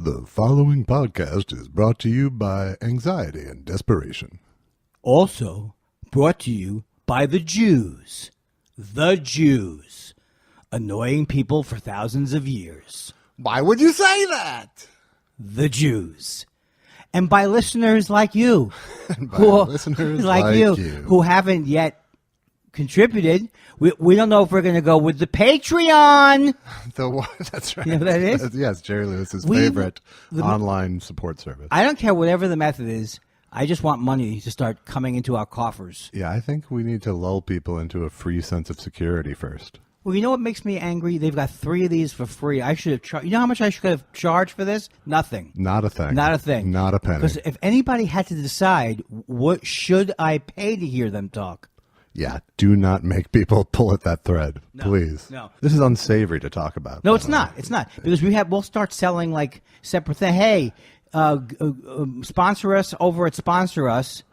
The following podcast is brought to you by anxiety and desperation. Also brought to you by the Jews. The Jews. Annoying people for thousands of years. Why would you say that? The Jews. And by listeners like you. Listeners like you. Who haven't yet contributed. We don't know if we're going to go with the Patreon. The what? That's right. You know what that is? Yes, Jerry Lewis's favorite online support service. I don't care whatever the method is. I just want money to start coming into our coffers. Yeah, I think we need to lull people into a free sense of security first. Well, you know what makes me angry? They've got 3 of these for free. I should have you know how much I should have charged for this? Nothing. Not a thing. Not a thing. Not a penny. Because if anybody had to decide, what should I pay to hear them talk? Yeah, do not make people pull at that thread, please. No. This is unsavory to talk about. No, it's not. It's not. Because we'll start selling like separate things. Hey, sponsor us over at Sponsor Us.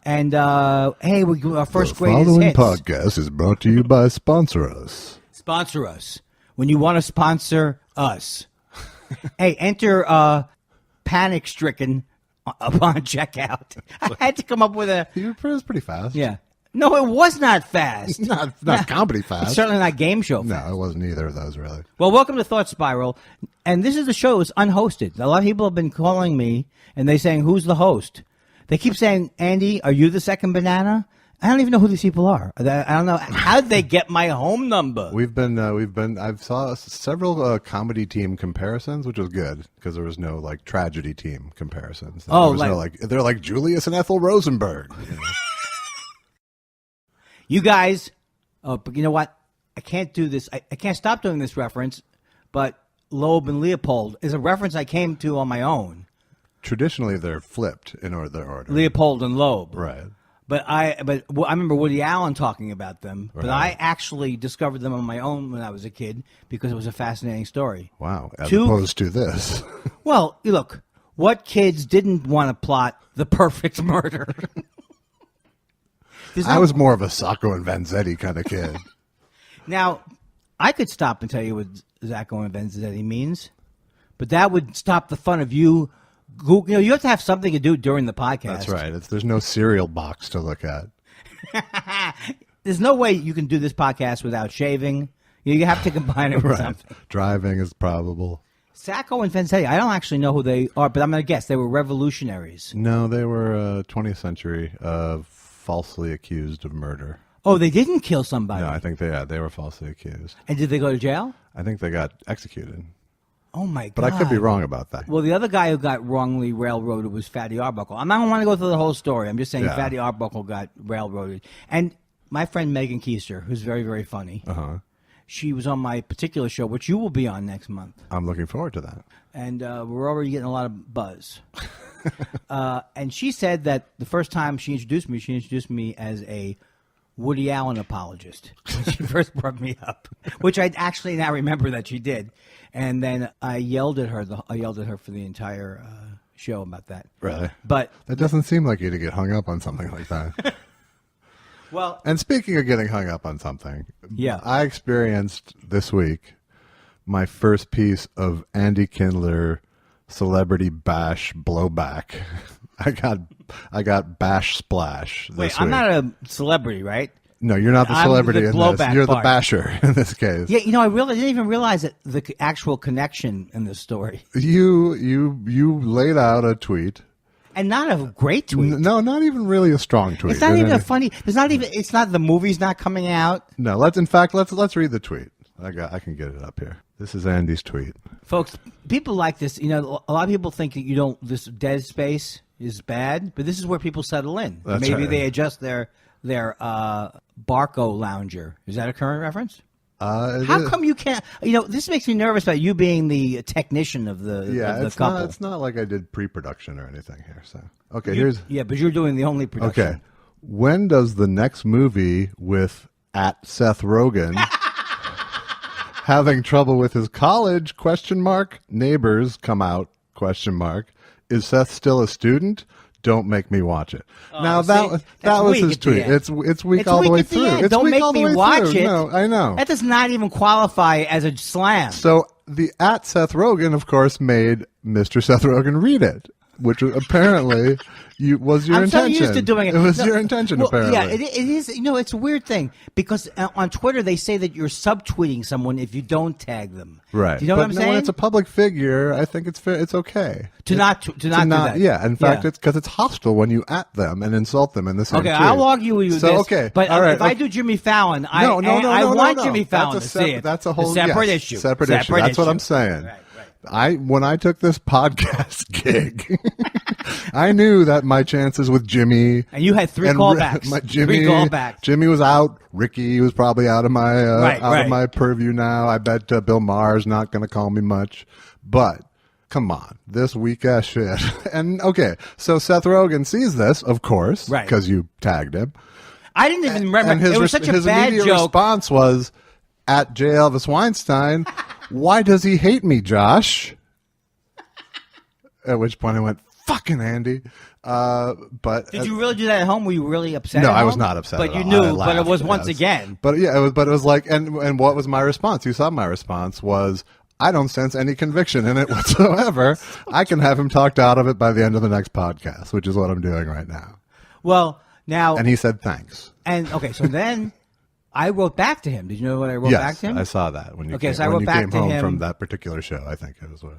And hey, our first greatest hits. The following hits. podcast is brought to you by Sponsor Us. Sponsor us. When you want to sponsor us. Hey, enter Panic Stricken upon checkout. I had to come up with a... It was pretty fast. Yeah. No, it was not fast. Not comedy fast. It's certainly not game show fast. No, it wasn't either of those, really. Well, welcome to Thought Spiral. And this is the show. It's unhosted. A lot of people have been calling me, and they're saying, who's the host? They keep saying, Andy, are you the second banana? I don't even know who these people are. I don't know. How'd they get my home number? I've saw several comedy team comparisons, which was good, because there was no, like, tragedy team comparisons. Oh, they're like Julius and Ethel Rosenberg. You know? You guys, but you know what? I can't do this. I can't stop doing this reference, but Loeb and Leopold is a reference I came to on my own. Traditionally, they're flipped in order. Leopold and Loeb. Right. But I remember Woody Allen talking about them, but I actually discovered them on my own when I was a kid because it was a fascinating story. Wow. As opposed to this. Well, look, what kids didn't want to plot the perfect murder? I was more of a Sacco and Vanzetti kind of kid. Now, I could stop and tell you what Sacco and Vanzetti means, but that would stop the fun of you. You have to have something to do during the podcast. That's right. There's no cereal box to look at. There's no way you can do this podcast without shaving. You have to combine it with something. Driving is probable. Sacco and Vanzetti, I don't actually know who they are, but I'm going to guess they were revolutionaries. No, they were 20th century falsely accused of murder. Oh, they didn't kill somebody? No, I think they were falsely accused. And did they go to jail? I think they got executed. Oh, my God. But I could be wrong about that. Well, the other guy who got wrongly railroaded was Fatty Arbuckle. I don't want to go through the whole story. I'm just saying Fatty Arbuckle got railroaded. And my friend Megan Keister, who's very, very funny, she was on my particular show, which you will be on next month. I'm looking forward to that. And we're already getting a lot of buzz. And she said that the first time she introduced me as a Woody Allen apologist when she first brought me up, which I actually now remember that she did. And then I yelled at her. I yelled at her for the entire show about that. Really? But that doesn't seem like you to get hung up on something like that. Well, and speaking of getting hung up on something, I experienced this week my first piece of Andy Kindler celebrity bash blowback. I got bash splash this week. I'm not a celebrity, right? No, you're not the celebrity in this. You're the basher in this case. Yeah, I didn't even realize that the actual connection in this story. You laid out a tweet. And not a great tweet. No, not even really a strong tweet. It's not even a funny. It's not the movie's not coming out. No, let's read the tweet. I can get it up here. This is Andy's tweet. Folks, people like this. A lot of people think that this dead space is bad, but this is where people settle in. That's Maybe right. they adjust their Barco lounger. Is that a current reference? How come you can't? This makes me nervous about you being the technician of the couple. It's not like I did pre-production or anything here. So okay, but you're doing the only production. Okay, when does the next movie with @Seth Rogen having trouble with his college ? Neighbors come out ? Is Seth still a student? Don't make me watch it. Oh, now see, that was weak his at the tweet. end. It's weak It's all the weak way at the through. end. It's Don't weak make all the me way watch through. it. No, I know. That does not even qualify as a slam. So the Seth Rogen, of course, made Mr. Seth Rogen read it, which apparently was your I'm intention. so used to doing it. It was your intention, well, apparently. Yeah, it is. It's a weird thing because on Twitter they say that you're subtweeting someone if you don't tag them. Right. Do you know but what I'm saying? When it's a public figure, I think it's fair. It's okay to not do that. Yeah. In fact, it's because it's hostile when you at them and insult them in the same. Okay, tweet. I'll argue with you. So this, okay, but all right, if I do Jimmy Fallon, I want Jimmy Fallon to see it. That's a whole separate issue. Separate issue. That's what I'm saying. Right. When I took this podcast gig, I knew that my chances with Jimmy and you had three callbacks. Three callbacks. Jimmy was out. Ricky was probably out of my of my purview now. I bet Bill Maher's not going to call me much. But come on, this weak ass shit. And okay, so Seth Rogen sees this, of course, right? Because you tagged him. I didn't even remember. And it was such a bad immediate joke. Response was at J. Elvis Weinstein. Why does he hate me, Josh? At which point I went, fucking Andy. But did you really do that at home? Were you really upset? No, at I home? was not upset. But at you all. knew. But it was once again. But yeah, it was like, and what was my response? You saw my response was, I don't sense any conviction in it whatsoever. I can have him talked out of it by the end of the next podcast, which is what I'm doing right now. Well, now. And he said thanks. And okay, so then. I wrote back to him. Did you know what I wrote back to him? I saw that when you okay, came, so I wrote back came to home him from that particular show. I think it was what.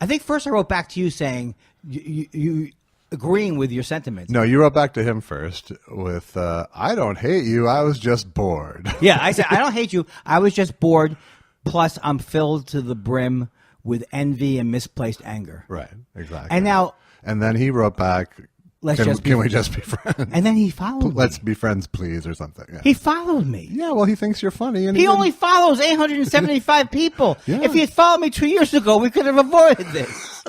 I think first I wrote back to you saying you agreeing with your sentiments. No, you wrote back to him first with I don't hate you. I was just bored. Yeah, I said I don't hate you. I was just bored. Plus, I'm filled to the brim with envy and misplaced anger. Right, exactly. And then he wrote back. Can we just be friends? And then he followed me. Let's be friends, please, or something. Yeah. He followed me. Yeah, well, he thinks you're funny. And he only follows 875 people. Yeah. If he had followed me 2 years ago, we could have avoided this.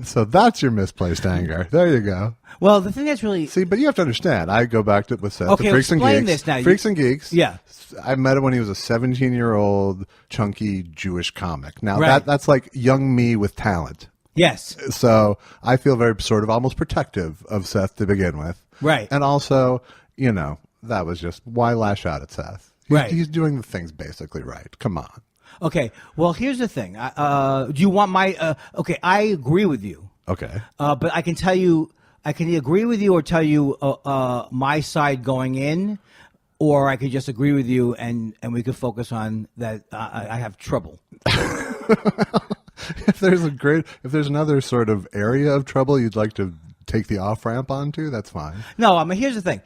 So that's your misplaced anger. There you go. Well, the thing that's really... See, but you have to understand. I go back to with Seth. Okay, the Freaks and explain Geeks. this now. Freaks and Geeks. Yeah. I met him when he was a 17-year-old chunky Jewish comic. Now, right. that's like young me with talent. Yes. So I feel very sort of almost protective of Seth to begin with. Right. And also, that was just, why lash out at Seth? Right. He's doing the things basically right. Come on. Okay. Well, here's the thing. Do you want my... okay, I agree with you. Okay. But I can tell you... I can agree with you or tell you my side going in, or I could just agree with you and we could focus on that I have trouble. If there's another sort of area of trouble you'd like to take the off ramp onto, that's fine. No, here's the thing.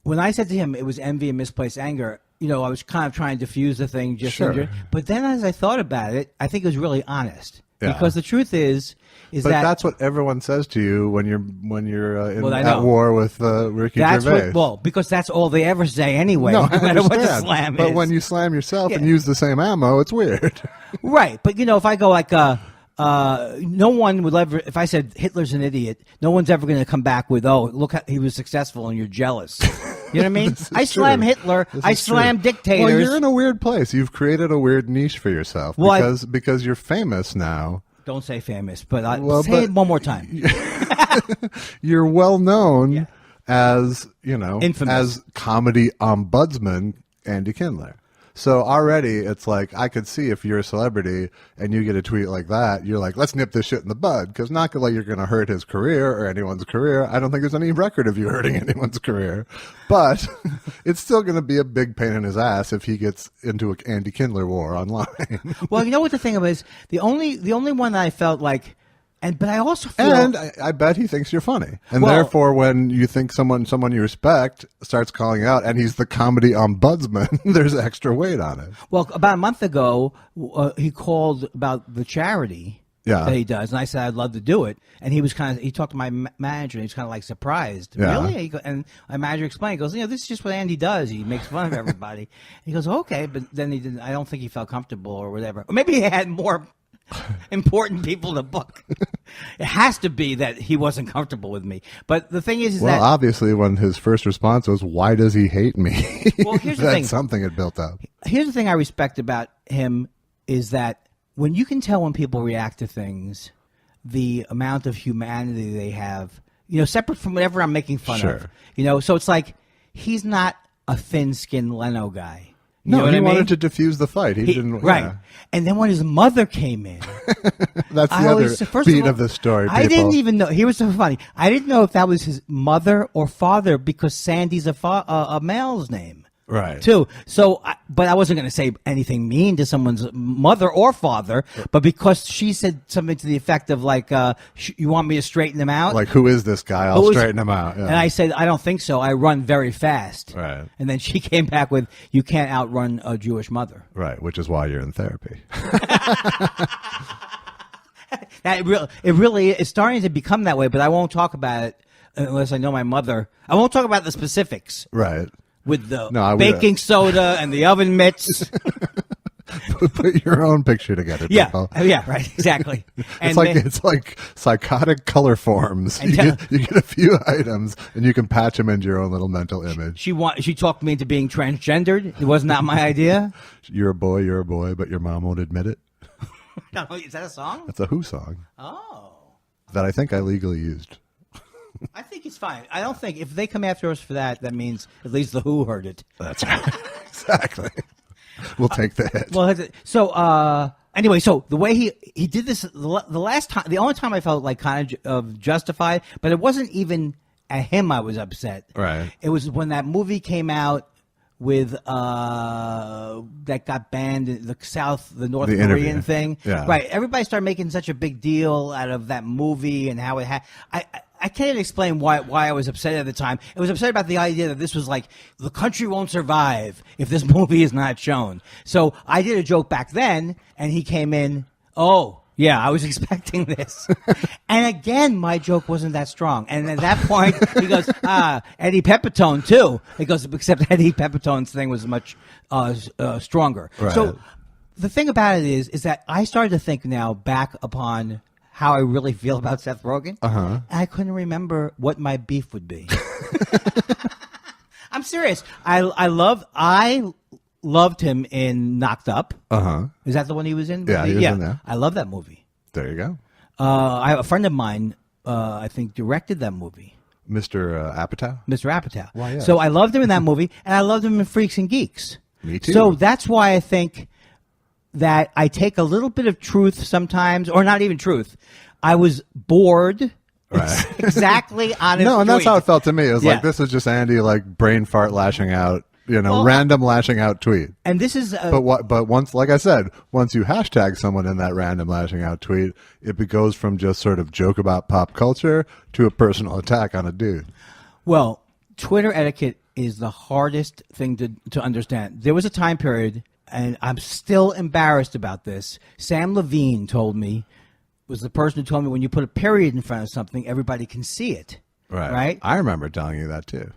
When I said to him it was envy and misplaced anger, I was kind of trying to diffuse the thing. Sure. But then as I thought about it, I think it was really honest. Yeah. Because the truth is but that that's what everyone says to you when you're at war with Ricky Gervais. Because that's all they ever say anyway. No, no matter what the slam is. But when you slam yourself and use the same ammo, it's weird. Right, but if I go like no one would ever. If I said Hitler's an idiot, no one's ever going to come back with, "Oh, look, how he was successful, and you're jealous." You know what I mean? I slam Hitler. I slam dictators. Well, you're in a weird place. You've created a weird niche for yourself because you're famous now. Don't say famous, but say it one more time. You're well known as infamous. as comedy ombudsman Andy Kindler. So already it's like I could see if you're a celebrity and you get a tweet like that, you're like, let's nip this shit in the bud, because not like you're going to hurt his career or anyone's career. I don't think there's any record of you hurting anyone's career, but it's still going to be a big pain in his ass if he gets into an Andy Kindler war online. Well, you know what the thing is? The only one that I felt like. But I also feel... And I bet he thinks you're funny. And therefore, when you think someone you respect starts calling out, and he's the comedy ombudsman, there's extra weight on it. Well, about a month ago, he called about the charity that he does. And I said, I'd love to do it. And he was he talked to my manager, and he's kind of like surprised. Yeah. Really? And my manager explained, he goes, this is just what Andy does. He makes fun of everybody. He goes, okay. But then he didn't, I don't think he felt comfortable or whatever. Or maybe he had more important people to book. It has to be that he wasn't comfortable with me. But the thing is that... Well, obviously, when his first response was, why does he hate me? Well, here's the thing. Something had built up. Here's the thing I respect about him is that when you can tell when people react to things, the amount of humanity they have separate from whatever I'm making fun of. So it's like he's not a thin-skinned Leno guy. No, he wanted to diffuse the fight. He didn't. Right. Yeah. And then when his mother came in. That's the other beat of the story, people. I didn't even know. Here was so funny. I didn't know if that was his mother or father because Sandy's a male's name. Right. Too. So, but I wasn't going to say anything mean to someone's mother or father, but because she said something to the effect of like, you want me to straighten him out? Like, who is this guy? I'll straighten him out. Yeah. And I said, I don't think so. I run very fast. Right. And then she came back with, you can't outrun a Jewish mother. Right. Which is why you're in therapy. It really is starting to become that way, but I won't talk about it unless I know my mother. I won't talk about the specifics. Right. With the baking soda and the oven mitts. Put your own picture together, people. Yeah, right, exactly. And it's like psychotic color forms. You get a few items, and you can patch them into your own little mental image. She talked me into being transgendered. It was not my idea. You're a boy, but your mom won't admit it. Is that a song? That's a Who song. Oh. That I think I legally used. I think it's fine. I don't think if they come after us for that, that means at least the Who heard it. That's right. Exactly. We'll take the hit. Well, so anyway, so the way he did this the last time, the only time I felt like kind of justified, but it wasn't even at him I was upset. Right. It was when that movie came out with that got banned in the North Korean thing. Yeah. Right. Everybody started making such a big deal out of that movie and how it had. I can't explain why I was upset at the time. I was upset about the idea that this was like the country won't survive if this movie is not shown. So I did a joke back then, and he came in. Oh, yeah, I was expecting this. And again, my joke wasn't that strong. And at that point, he goes, Eddie Pepitone too. He goes, except Eddie Pepitone's thing was much stronger. Right. So the thing about it is that I started to think now back upon how I really feel about Seth Rogen. Uh-huh. And I couldn't remember what my beef would be. I'm serious. I loved him in Knocked Up. Uh-huh. Is that the one he was in? Yeah, he was in there. I love that movie. There you go. I have a friend of mine, I think, directed that movie. Mr. Apatow? Mr. Apatow. Why, yes. So I loved him in that movie, and I loved him in Freaks and Geeks. Me too. So that's why I think that I take a little bit of truth sometimes, or not even truth. I was bored. Right. Exactly honest. No, and that's how it felt to me. It was Yeah. like, this is just Andy, like, brain fart lashing out, random lashing out tweet. And this is... But once, like I said, once you hashtag someone in that random lashing out tweet, it goes from just sort of joke about pop culture to a personal attack on a dude. Well, Twitter etiquette is the hardest thing to understand. There was a time period, and I'm still embarrassed about this. Sam Levine told me, was the person who told me when you put a period in front of something, everybody can see it. Right? I remember telling you that too.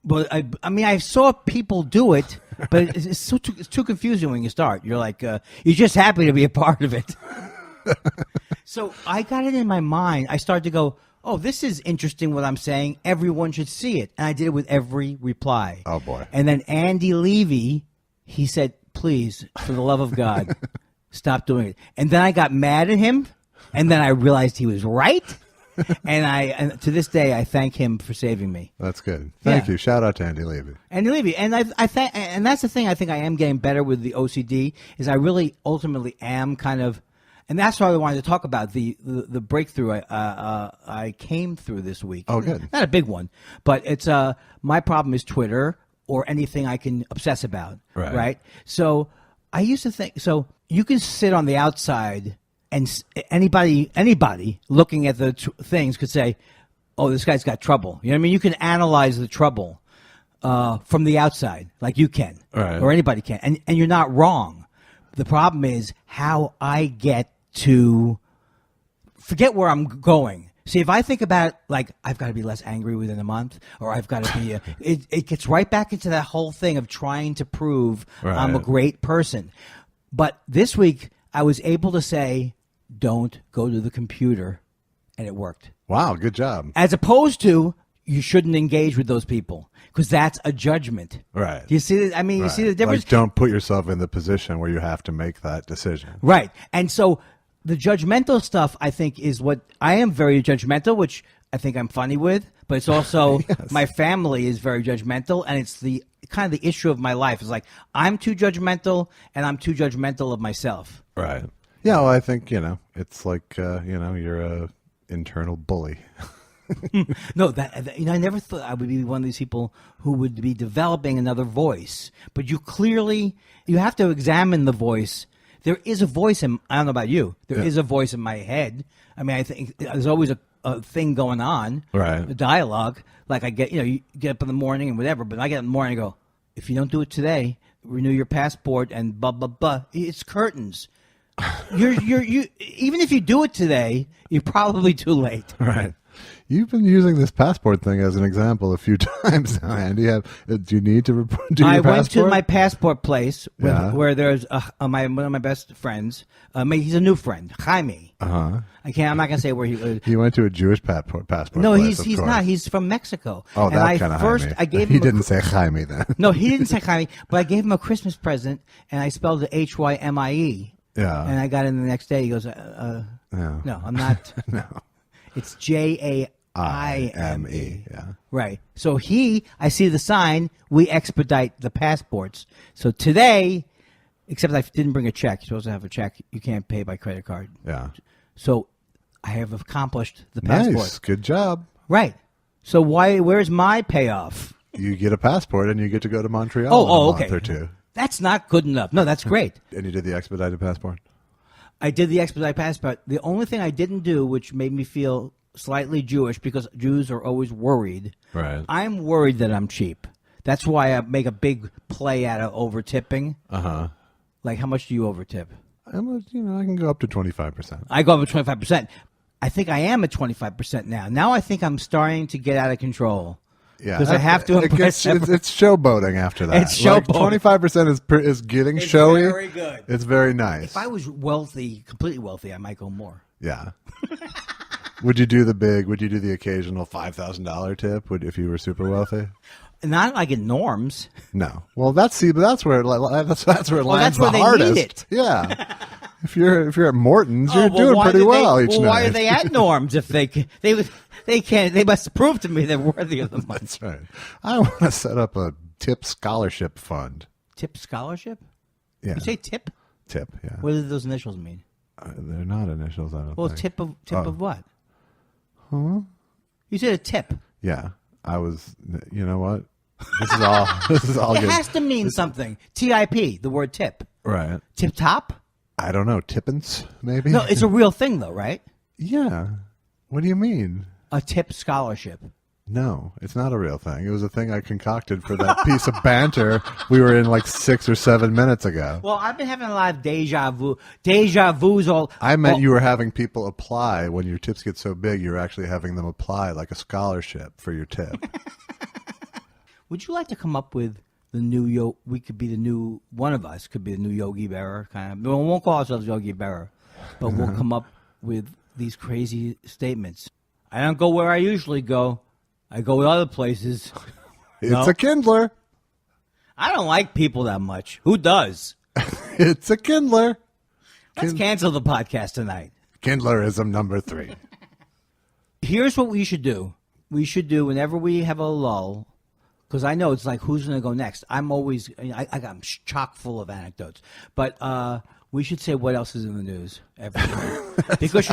But I saw people do it, but it's too confusing when you start. You're like, you're just happy to be a part of it. So I got it in my mind. I started to go, oh, this is interesting what I'm saying. Everyone should see it. And I did it with every reply. Oh, boy. And then Andy Levy, he said, please, for the love of God, stop doing it. And then I got mad at him, and then I realized he was right. And to this day, I thank him for saving me. That's good. Thank you. Shout out to Andy Levy. Andy Levy. And and that's the thing I think I am getting better with the OCD, is I really ultimately am kind of, and that's why I wanted to talk about the breakthrough I came through this week. Oh, good. Not a big one, but it's my problem is Twitter or anything I can obsess about. Right? So I used to think, so you can sit on the outside and anybody looking at the things could say, oh, this guy's got trouble. You know what I mean? You can analyze the trouble from the outside like you can. Right. Or anybody can. And you're not wrong. The problem is how I get to forget where I'm going. See, if I think about it, like, I've got to be less angry within a month, or I've got to be, it gets right back into that whole thing of trying to prove I'm a great person. But this week, I was able to say, don't go to the computer, and it worked. Wow, good job. As opposed to, you shouldn't engage with those people, because that's a judgment. Right. You see, I mean, you see the difference? Like, don't put yourself in the position where you have to make that decision. Right. And so The judgmental stuff, I think, is what I am very judgmental, which I think I'm funny with. But it's also Yes. my family is very judgmental, and it's the kind of the issue of my life. It's like I'm too judgmental, and I'm too judgmental of myself. Right. Yeah. Well, I think it's like you're a internal bully. No, that I never thought I would be one of these people who would be developing another voice. But you have to examine the voice. There is a voice I don't know about you. There is a voice in my head. I mean, I think there's always a thing going on, Right? a dialogue. Like I get, you get up in the morning and whatever. But I get up in the morning and go, if you don't do it today, renew your passport and blah blah blah. It's curtains. You even if you do it today, you're probably too late. Right. You've been using this passport thing as an example a few times now, Andy. Do you need to do your passport? I went to my passport place where there's one of my best friends. He's a new friend, Jaime. Uh-huh. I'm not gonna say where he lives. He went to a Jewish passport No, place, he's of not. course. He's from Mexico. Oh, and that kind of Jaime. I gave him. He didn't say Jaime then. No, he didn't say Jaime. But I gave him a Christmas present, and I spelled it Hymie. Yeah. And I got in the next day. He goes, "No, I'm not. No. It's Jaime." Yeah. Right. So I see the sign, we expedite the passports. So today, except I didn't bring a check. You're supposed to have a check. You can't pay by credit card. Yeah. So I have accomplished the passport. Nice. Good job. Right. So where's my payoff? You get a passport and you get to go to Montreal Oh, in a okay. month or two. That's not good enough. No, that's great. And you did the expedited passport? I did the expedited passport. The only thing I didn't do, which made me feel slightly Jewish, because Jews are always worried. Right. I'm worried that I'm cheap. That's why I make a big play out of over tipping. Uh-huh. Like, how much do you over tip? I can go up to 25%. I go up to 25%. I think I am at 25% now. Now I think I'm starting to get out of control. Yeah, because I have to impress everyone. It's showboating after that. It's showboating. 25% is getting showy. Very good. It's very nice. If I was wealthy, completely wealthy, I might go more. Yeah. Would you do the occasional $5,000 tip if you were super wealthy? Not like in Norms. No. Well, that's where it lands that's where the they hardest. need it. Yeah. If you're at Morton's, you're doing pretty well each night. Why are they at Norms if they can't? They must prove to me they're worthy of the money. That's right. I want to set up a tip scholarship fund. Tip scholarship? Yeah. You say tip? Tip. Yeah. What do those initials mean? They're not initials. I don't Well, think. tip of what? Huh? You said a tip. Yeah. I was. You know what? This is all It good. has to mean something. TIP, the word tip. Right. Tip top? I don't know. Tippins, maybe? No, it's a real thing, though, right? Yeah. What do you mean? A tip scholarship. No, it's not a real thing. It was a thing I concocted for that piece of banter we were in like 6 or 7 minutes ago. Well, I've been having a lot of deja vu. Deja vu's all. I meant you were having people apply. When your tips get so big, you're actually having them apply like a scholarship for your tip. Would you like to come up with the new we could be the new, one of us could be the new Yogi Berra kind of. We won't call ourselves Yogi Berra, but we'll come up with these crazy statements. I don't go where I usually go. I go to other places. It's a Kindler. I don't like people that much. Who does? It's a Kindler. Let's cancel the podcast tonight. Kindlerism number 3. Here's what we should do. We should do whenever we have a lull, because I know it's like, who's going to go next? I'm always, I'm chock full of anecdotes. But we should say what else is in the news every day. Because, Josh,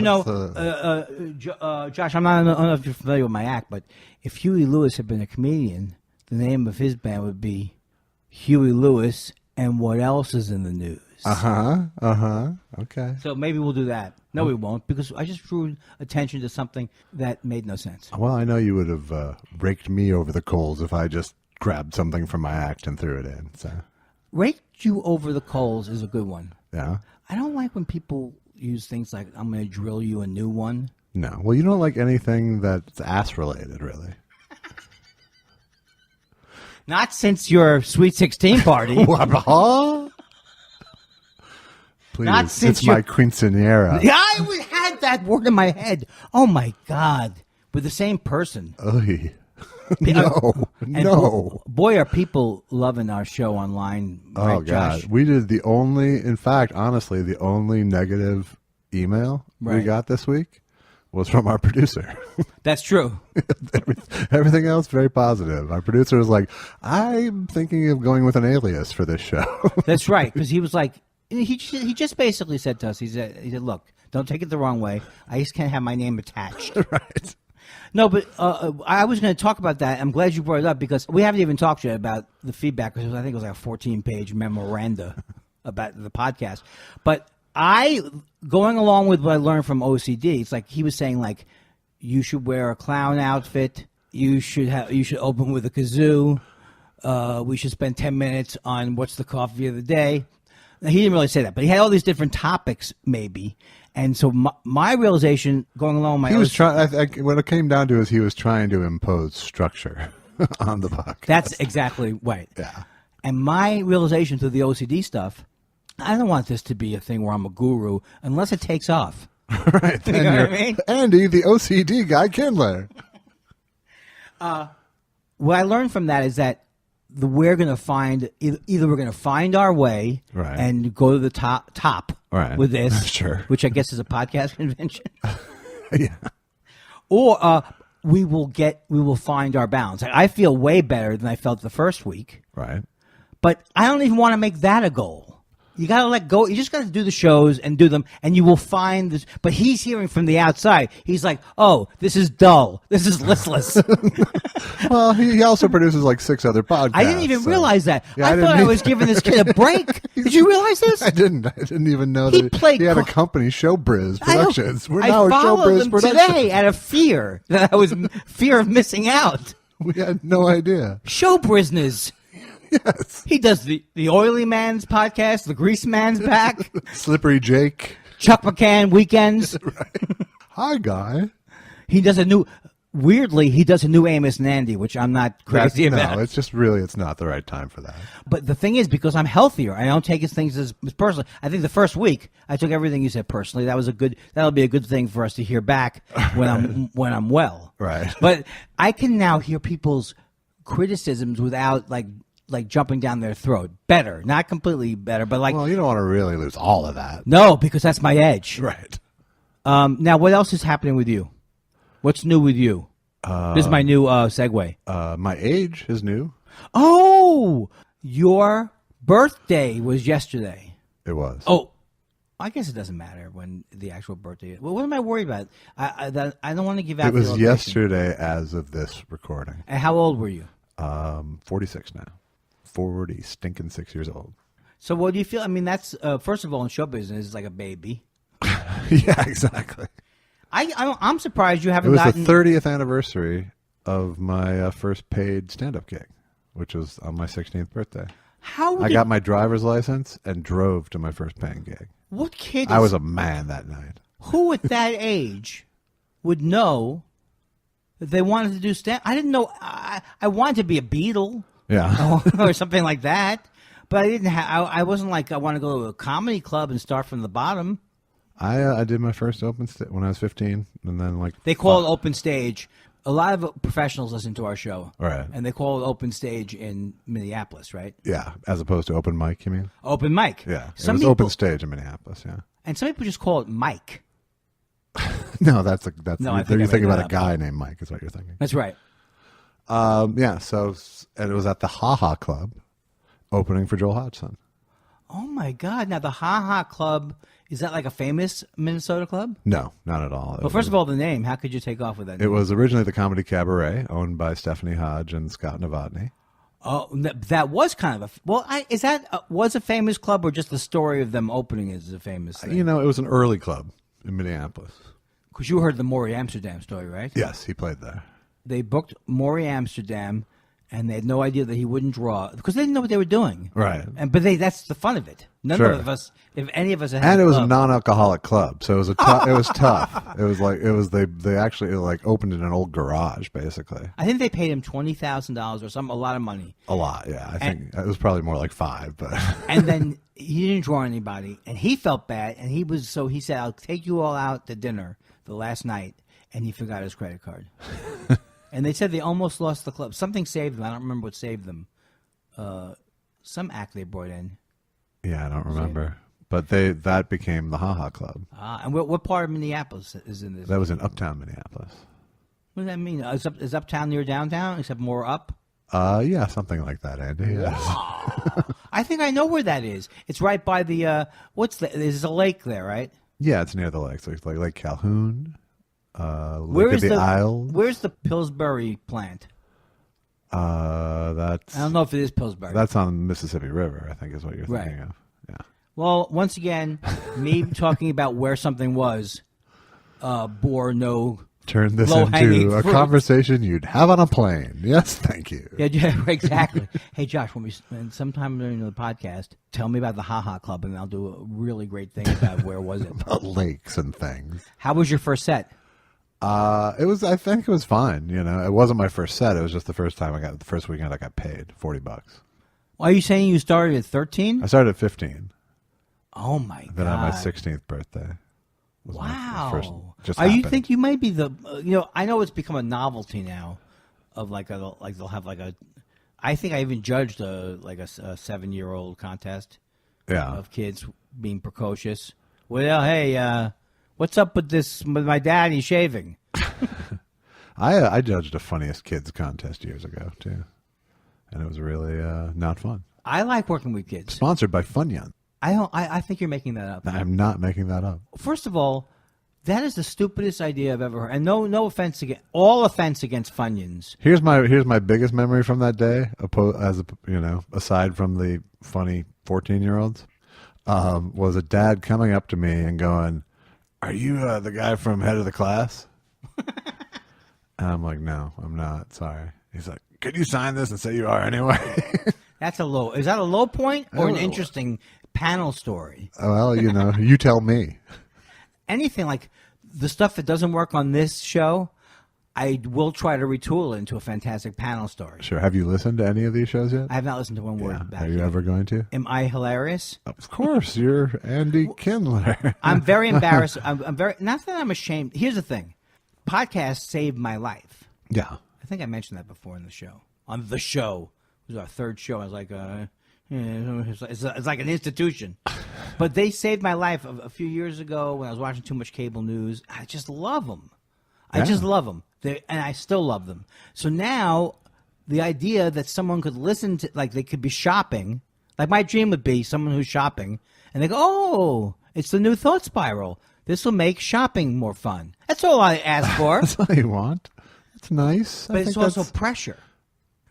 I don't know if you're familiar with my act, but if Huey Lewis had been a comedian, the name of his band would be Huey Lewis and What Else is in the News. Okay. So maybe we'll do that. No, we won't, because I just drew attention to something that made no sense. Well, I know you would have raked me over the coals if I just grabbed something from my act and threw it in. So. Raked you over the coals is a good one. Yeah. I don't like when people use things like, I'm going to drill you a new one. No. Well, you don't like anything that's ass-related, really. Not since your Sweet 16 party. What? Please, Not since it's my quinceanera. Yeah, I had that word in my head. Oh, my God. With the same person. Oy. No. Boy, are people loving our show online. Oh, right, God. Josh? We did honestly, the only negative email we Right. got this week was from our producer. That's true. Everything else very positive. Our producer was like, I'm thinking of going with an alias for this show. That's right, because he was like, he just basically said to us, he said, look, don't take it the wrong way. I just can't have my name attached. Right. No, but I was going to talk about that. I'm glad you brought it up because we haven't even talked yet about the feedback. Because I think it was like a 14-page memoranda about the podcast. But going along with what I learned from OCD, it's like he was saying like, you should wear a clown outfit. You should open with a kazoo. We should spend 10 minutes on what's the coffee of the day. Now, he didn't really say that, but he had all these different topics, maybe. And so my realization going along with my... He was trying... what it came down to is he was trying to impose structure on the podcast. That's exactly right. Yeah. And my realization through the OCD stuff, I don't want this to be a thing where I'm a guru unless it takes off. Right. You know what I mean? Andy, the OCD guy, Kindler. What I learned from that is that we're going to find... Either we're going to find our way Right. and go to the top Right. with this, Sure. which I guess is a podcast convention. Yeah. Or we will find our balance. I feel way better than I felt the first week, Right. but I don't even want to make that a goal. You got to let go. You just got to do the shows and do them, and you will find this. But he's hearing from the outside. He's like, oh, this is dull. This is listless. Well, he also produces like 6 other podcasts. I didn't even realize that. Yeah, I thought I was giving this kid a break. Did you realize this? I didn't even know He that played he had a co- company, Showbiz Productions. We're I now a followed Showbiz them Productions. today out of fear that I was fear of missing out. We had no idea. Show business. Yes. He does the Oily Man's podcast, the Grease Man's back, Slippery Jake. Chuck McCann Weekends. Hi, guy. He does a new Amos and Andy, which I'm not crazy about. No, it's just really, it's not the right time for that. But the thing is, because I'm healthier, I don't take his things as personally. I think the first week I took everything you said personally. That'll be a good thing for us to hear back when I'm well. Right. But I can now hear people's criticisms without like jumping down their throat. Better, not completely better, but like Well, you don't want to really lose all of that. no, because that's my edge. Right. Now, what else is happening with you? What's new with you? This is my new segue. My age is new. Oh, your birthday was yesterday. It was. Oh, I guess it doesn't matter when the actual birthday is. Well, what am I worried about? I don't want to give out. It was the location. yesterday as of this recording. And how old were you? 46 now. 46 years old. So what do you feel? I mean, that's first of all, in show business, it's like a baby. Yeah, exactly. I'm surprised you It haven't was gotten. the 30th anniversary of my first paid stand-up gig, which was on my 16th birthday. I got my driver's license and drove to my first paying gig. What kid? I was a man that night. Who at that age would know that they wanted to do stand? I didn't know. I wanted to be a Beatle. Yeah. Or something like that. But I didn't. I wasn't like I want to go to a comedy club and start from the bottom. I did my first open when I was 15, and then like They call it open stage. A lot of professionals listen to our show, Right. And they call it open stage in Minneapolis, right? Yeah, as opposed to open mic, you mean? Open mic. Yeah, Some it was people, open stage in Minneapolis. Yeah. and some people just call it Mike. No, that's No, I think you're I thinking made about that a up. guy named Mike. Is what you're thinking. That's right. Yeah. So, and it was at the Ha Ha Club, opening for Joel Hodgson. Oh my God! Now the Ha Ha Club, is that like a famous Minnesota club? No, not at all. Well, first of all, the name. How could you take off with that? It name? was originally the Comedy Cabaret, owned by Stephanie Hodge and Scott Novotny. Oh, that was kind of a well. Is that was a famous club, or just the story of them opening is a famous thing? You know, it was an early club in Minneapolis. Because you heard the Maury Amsterdam story, right? Yes, he played there. They booked Maury Amsterdam, and they had no idea that he wouldn't draw because they didn't know what they were doing. Right. But that's the fun of it. None Sure. of us, if any of us had And a it was a club- non-alcoholic club, so it was it was tough. It was they actually like opened in an old garage, basically. I think they paid him $20,000 or a lot of money, A lot, yeah. I think it was probably more like 5, but and then he didn't draw anybody, and he felt bad, and he said, "I'll take you all out to dinner the last night," and he forgot his credit card. And they said they almost lost the club. Something saved them. I don't remember what saved them. Some act they brought in. yeah, I don't remember. But that became the Ha Ha Club. And what part of Minneapolis is in this? That was in Uptown Minneapolis. What does that mean? Is Uptown near downtown, except more up? Yeah, something like that, Andy. Yes. I think I know where that is. It's right by the there's a lake there, right? Yeah, it's near the lake. So it's like Lake Calhoun. Where is the Isles. Where's the Pillsbury plant? I don't know if it is Pillsbury. That's on the Mississippi River, I think is what you're thinking of. Yeah. Well, once again, me talking about where something was bore no. Turn this into a conversation you'd have on a plane. Yes, thank you. Yeah, exactly. Hey, Josh, when sometime during the podcast, tell me about the Ha Ha Club, and I'll do a really great thing about where was it. About lakes and things. How was your first set? I think it was fine. You know, it wasn't my first set. It was just the first weekend I got paid $40. Are you saying you started at 13? I started at 15. Oh my God! Then on my 16th birthday. Wow. You think you might be the? I know it's become a novelty now, of they'll have like a. I think I even judged a 7-year-old contest. Yeah. Of kids being precocious. Well, hey, what's up with this? With my dad, he's shaving. I judged a funniest kids contest years ago too, and it was really not fun. I like working with kids. Sponsored by Funyuns. I think you're making that up. I'm not making that up. First of all, that is the stupidest idea I've ever heard. And no offense against Funyuns. Here's my biggest memory from that day, aside from the funny 14-year-olds, was a dad coming up to me and going, "Are you the guy from Head of the Class?" And I'm like, "No, I'm not. Sorry." He's like, "Could you sign this and say you are anyway?" Is that a low point or an interesting panel story? Well, you tell me. Anything like the stuff that doesn't work on this show, I will try to retool it into a fantastic panel story. Sure. Have you listened to any of these shows yet? I have not listened to one word back. Are you ever going to? Am I hilarious? Of course. You're Andy Kindler. I'm very embarrassed. I'm very, not that I'm ashamed. Here's the thing. Podcasts saved my life. Yeah. I think I mentioned that before in the show. On the show. It was our third show. I was like, it's like an institution. But they saved my life a few years ago when I was watching too much cable news. I just love them. I just love them. And I still love them. So now the idea that someone could listen to, like they could be shopping, like my dream would be someone who's shopping, and they go, "Oh, it's the new Thought Spiral. This will make shopping more fun." That's all I ask for. That's all you want. It's nice. But it's also pressure.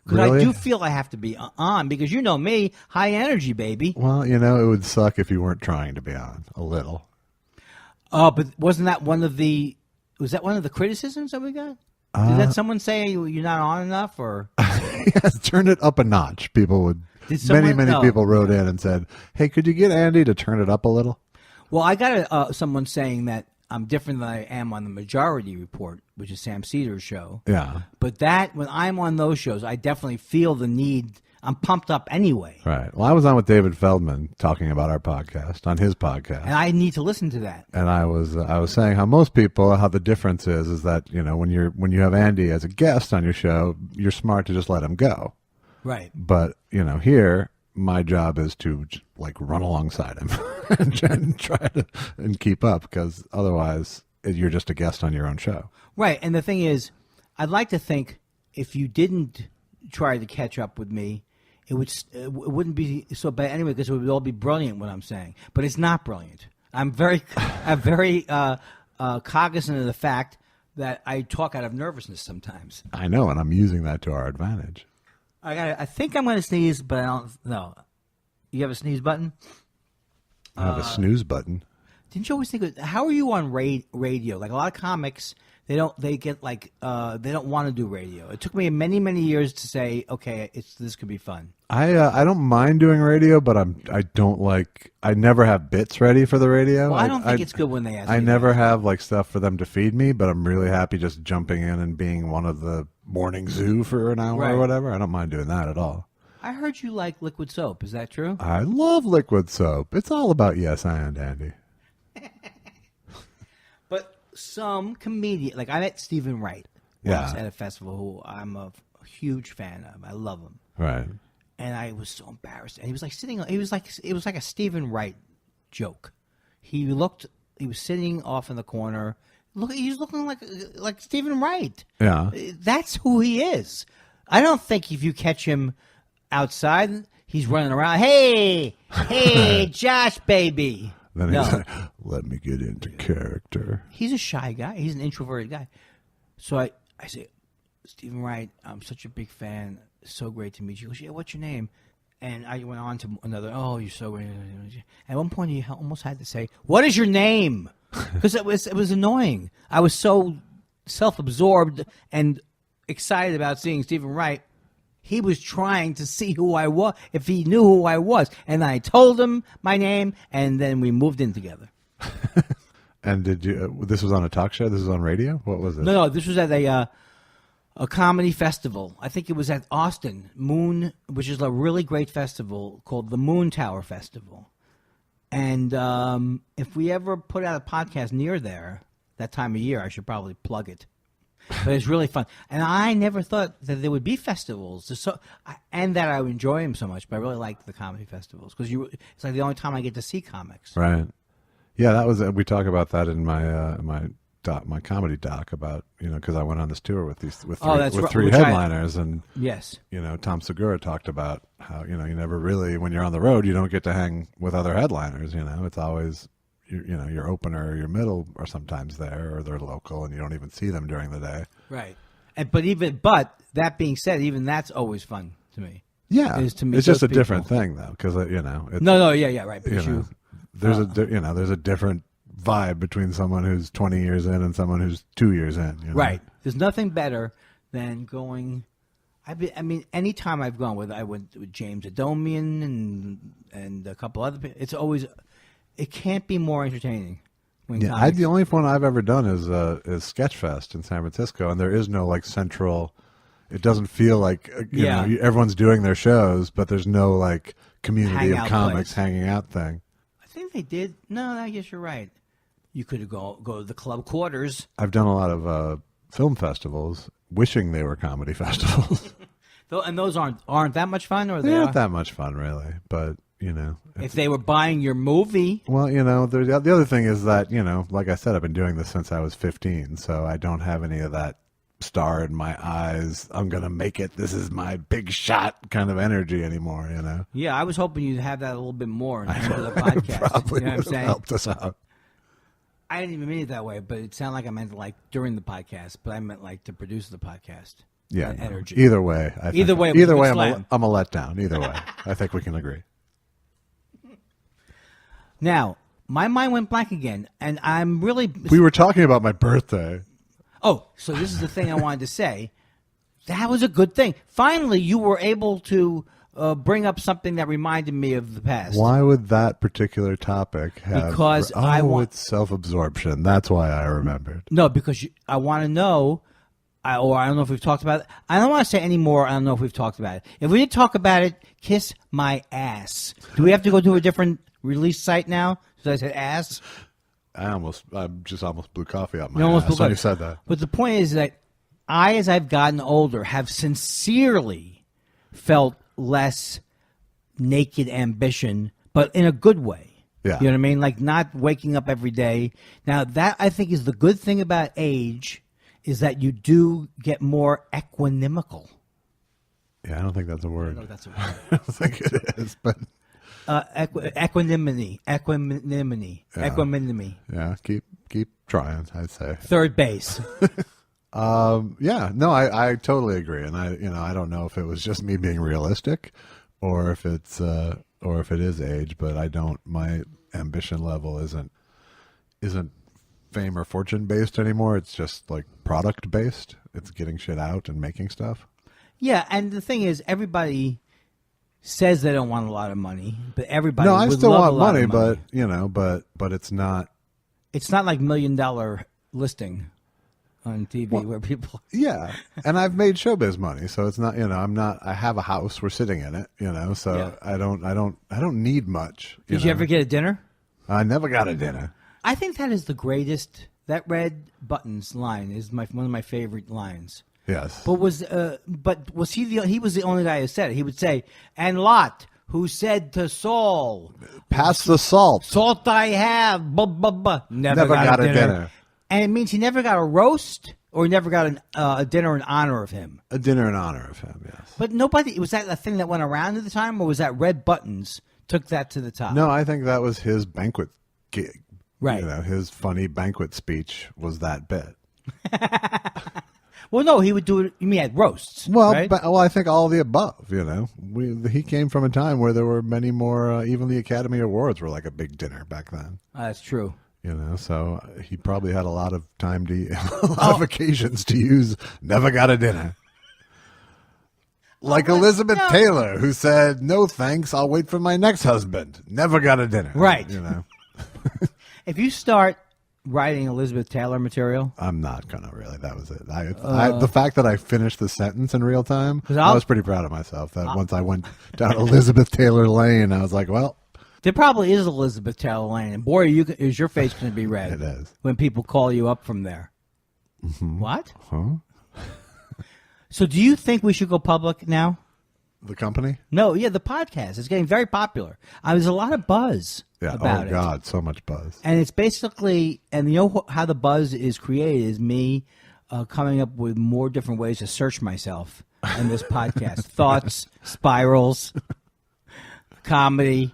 Because really? I do feel I have to be on, because you know me, high energy, baby. Well, it would suck if you weren't trying to be on a little. Oh, but was that one of the criticisms that we got? Did that someone say you're not on enough, or? Yes, turn it up a notch. People would. Many people wrote in and said, "Hey, could you get Andy to turn it up a little?" Well, I got someone saying that I'm different than I am on the Majority Report, which is Sam Cedar's show. Yeah. But when I'm on those shows, I definitely feel the need. I'm pumped up anyway. Right. Well, I was on with David Feldman talking about our podcast on his podcast, and I need to listen to that. And I was saying how the difference is that when you have Andy as a guest on your show, you're smart to just let him go. Right. But here, my job is to run alongside him and try to keep up, because otherwise you're just a guest on your own show. Right. And the thing is, I'd like to think if you didn't try to catch up with me, it wouldn't be so bad anyway, because it would all be brilliant what I'm saying. But it's not brilliant. I'm very cognizant of the fact that I talk out of nervousness sometimes. I know, and I'm using that to our advantage. I think I'm going to sneeze, but I don't know. You have a sneeze button? I have a snooze button. Didn't you always think how are you on radio? Like a lot of comics, they don't want to do radio. It took me many, many years to say, okay, this could be fun. I don't mind doing radio, but I never have bits ready for the radio. Well, I don't think it's good when they ask. I never have stuff for them to feed me, but I'm really happy just jumping in and being one of the morning zoo for an hour or whatever. I don't mind doing that at all. I heard you like liquid soap. Is that true? I love liquid soap. It's all about yes and Andy. But some comedian, like I met Stephen Wright once at a festival, who I'm a huge fan of. I love him. Right. And I was so embarrassed. And he was like it was like a Stephen Wright joke. He was sitting off in the corner. He's looking like Stephen Wright. Yeah. That's who he is. I don't think if you catch him outside, he's running around. Hey, Josh, baby. Then he's like, let me get into character. He's a shy guy. He's an introverted guy. So I say, Stephen Wright, I'm such a big fan. So great to meet you. He goes, yeah, what's your name? And I went on to another, oh, you're so great. At one point, he almost had to say, what is your name? Because it was annoying. I was so self-absorbed and excited about seeing Stephen Wright. He was trying to see who I was, if he knew who I was. And I told him my name, and then we moved in together. And did you? This was on a talk show? This was on radio? What was it? No, this was at a comedy festival. I think it was at Austin Moon, which is a really great festival called the Moon Tower Festival. And if we ever put out a podcast near there, that time of year, I should probably plug it. But it's really fun. And I never thought that there would be festivals, and that I would enjoy them so much. But I really like the comedy festivals because it's like the only time I get to see comics. Right. Yeah, that was. We talk about that in my my comedy doc about, because I went on this tour with three headliners, and yes, Tom Segura talked about how you never really, when you're on the road, you don't get to hang with other headliners. It's always your opener or your middle are sometimes there, or they're local, and you don't even see them during the day. Right. But that being said, even that's always fun to me. Yeah, is to meet it's just a people. different thing though, because yeah, right. Because there's a different vibe between someone who's 20 years in and someone who's 2 years in. Right. There's nothing better than going. Anytime I've gone I went with James Adomian and a couple other people. It's always, it can't be more entertaining. The only one I've ever done is Sketchfest in San Francisco, and there is no central. It doesn't feel like everyone's doing their shows, but there's no community of comics hanging out thing. I think they did. No, I guess you're right. You could go to the club quarters. I've done a lot of film festivals, wishing they were comedy festivals. And those aren't that much fun, or they're not that much fun, really. But if they were buying your movie, well, the other thing is that like I said, I've been doing this since I was 15, so I don't have any of that star in my eyes, I'm gonna make it, this is my big shot kind of energy anymore. Yeah, I was hoping you'd have that a little bit more in the podcast. Probably what I'm saying? Helped us out. I didn't even mean it that way, but it sounded like I meant during the podcast, but I meant to produce the podcast. Yeah, energy. Either way, either way, I'm a letdown. Either way, I think we can agree. Now, my mind went blank again, and I'm really. We were talking about my birthday. Oh, so this is the thing I wanted to say. That was a good thing. Finally, you were able to bring up something that reminded me of the past. Why would that particular topic have... Because it's self-absorption. That's why I remembered. No, because I want to know, or I don't know if we've talked about it. I don't want to say any more. I don't know if we've talked about it. If we did talk about it, kiss my ass. Do we have to go to a different release site now? So I said ass? I just almost blew coffee out my ass when you said that. But the point is that as I've gotten older, have sincerely felt less naked ambition, but in a good way. Yeah. You know what I mean? Not waking up every day. Now, that I think is the good thing about age, is that you do get more equanimical. Yeah, I don't think that's a word. I don't know if that's a word. I don't think it is, but... Equanimity. Yeah. Equanimity. Yeah, keep trying, I'd say. Third base. Yeah, no, I totally agree, and I don't know if it was just me being realistic, or if it is age, but my ambition level isn't fame or fortune based anymore. It's just product based. It's getting shit out and making stuff. Yeah, and the thing is, everybody says they don't want a lot of money, but everybody. No, I would still love want a lot money, of but it's not. It's not like $1 Million Listing on TV where people. Yeah, and I've made showbiz money, so it's not. I'm not. I have a house. We're sitting in it. So yeah. I don't need much. Did you ever get a dinner? I never got a dinner. I think that is the greatest. That red buttons line is one of my favorite lines. Yes. But was he he was the only guy who said it. He would say, "And Lot, who said to Saul, "Pass the salt." Salt I have, blah, blah, blah. Never got a dinner. And it means he never got a roast or he never got a dinner in honor of him. A dinner in honor of him, yes. But nobody, was that a thing that went around at the time, or was that Red Buttons took that to the top? No, I think that was his banquet gig. Right. You know, his funny banquet speech was that bit. Well, no, he would do it, you mean at roasts, Well, right? well, I think all of the above, you know. He came from a time where there were many more, even the Academy Awards were like a big dinner back then. That's true. You know, so he probably had a lot of time a lot of occasions to use "never got a dinner." Like Elizabeth Taylor, who said, "No thanks, I'll wait for my next husband. Never got a dinner." Right. You know. If you start writing Elizabeth Taylor material, I'm not gonna really. That was it. The fact that I finished the sentence in real time, I was pretty proud of myself. That once I went down Elizabeth Taylor lane, I was like, well. There probably is Elizabeth Taylor Lane, and boy, is your face going to be red. It is. When people call you up from there. Mm-hmm. What? Huh? So do you think we should go public now? The company? No, yeah, the podcast. It's getting very popular. There's a lot of buzz about it. Oh, God, so much buzz. And it's basically, and you know how the buzz is created is me coming up with more different ways to search myself in this podcast. Thoughts, spirals, comedy.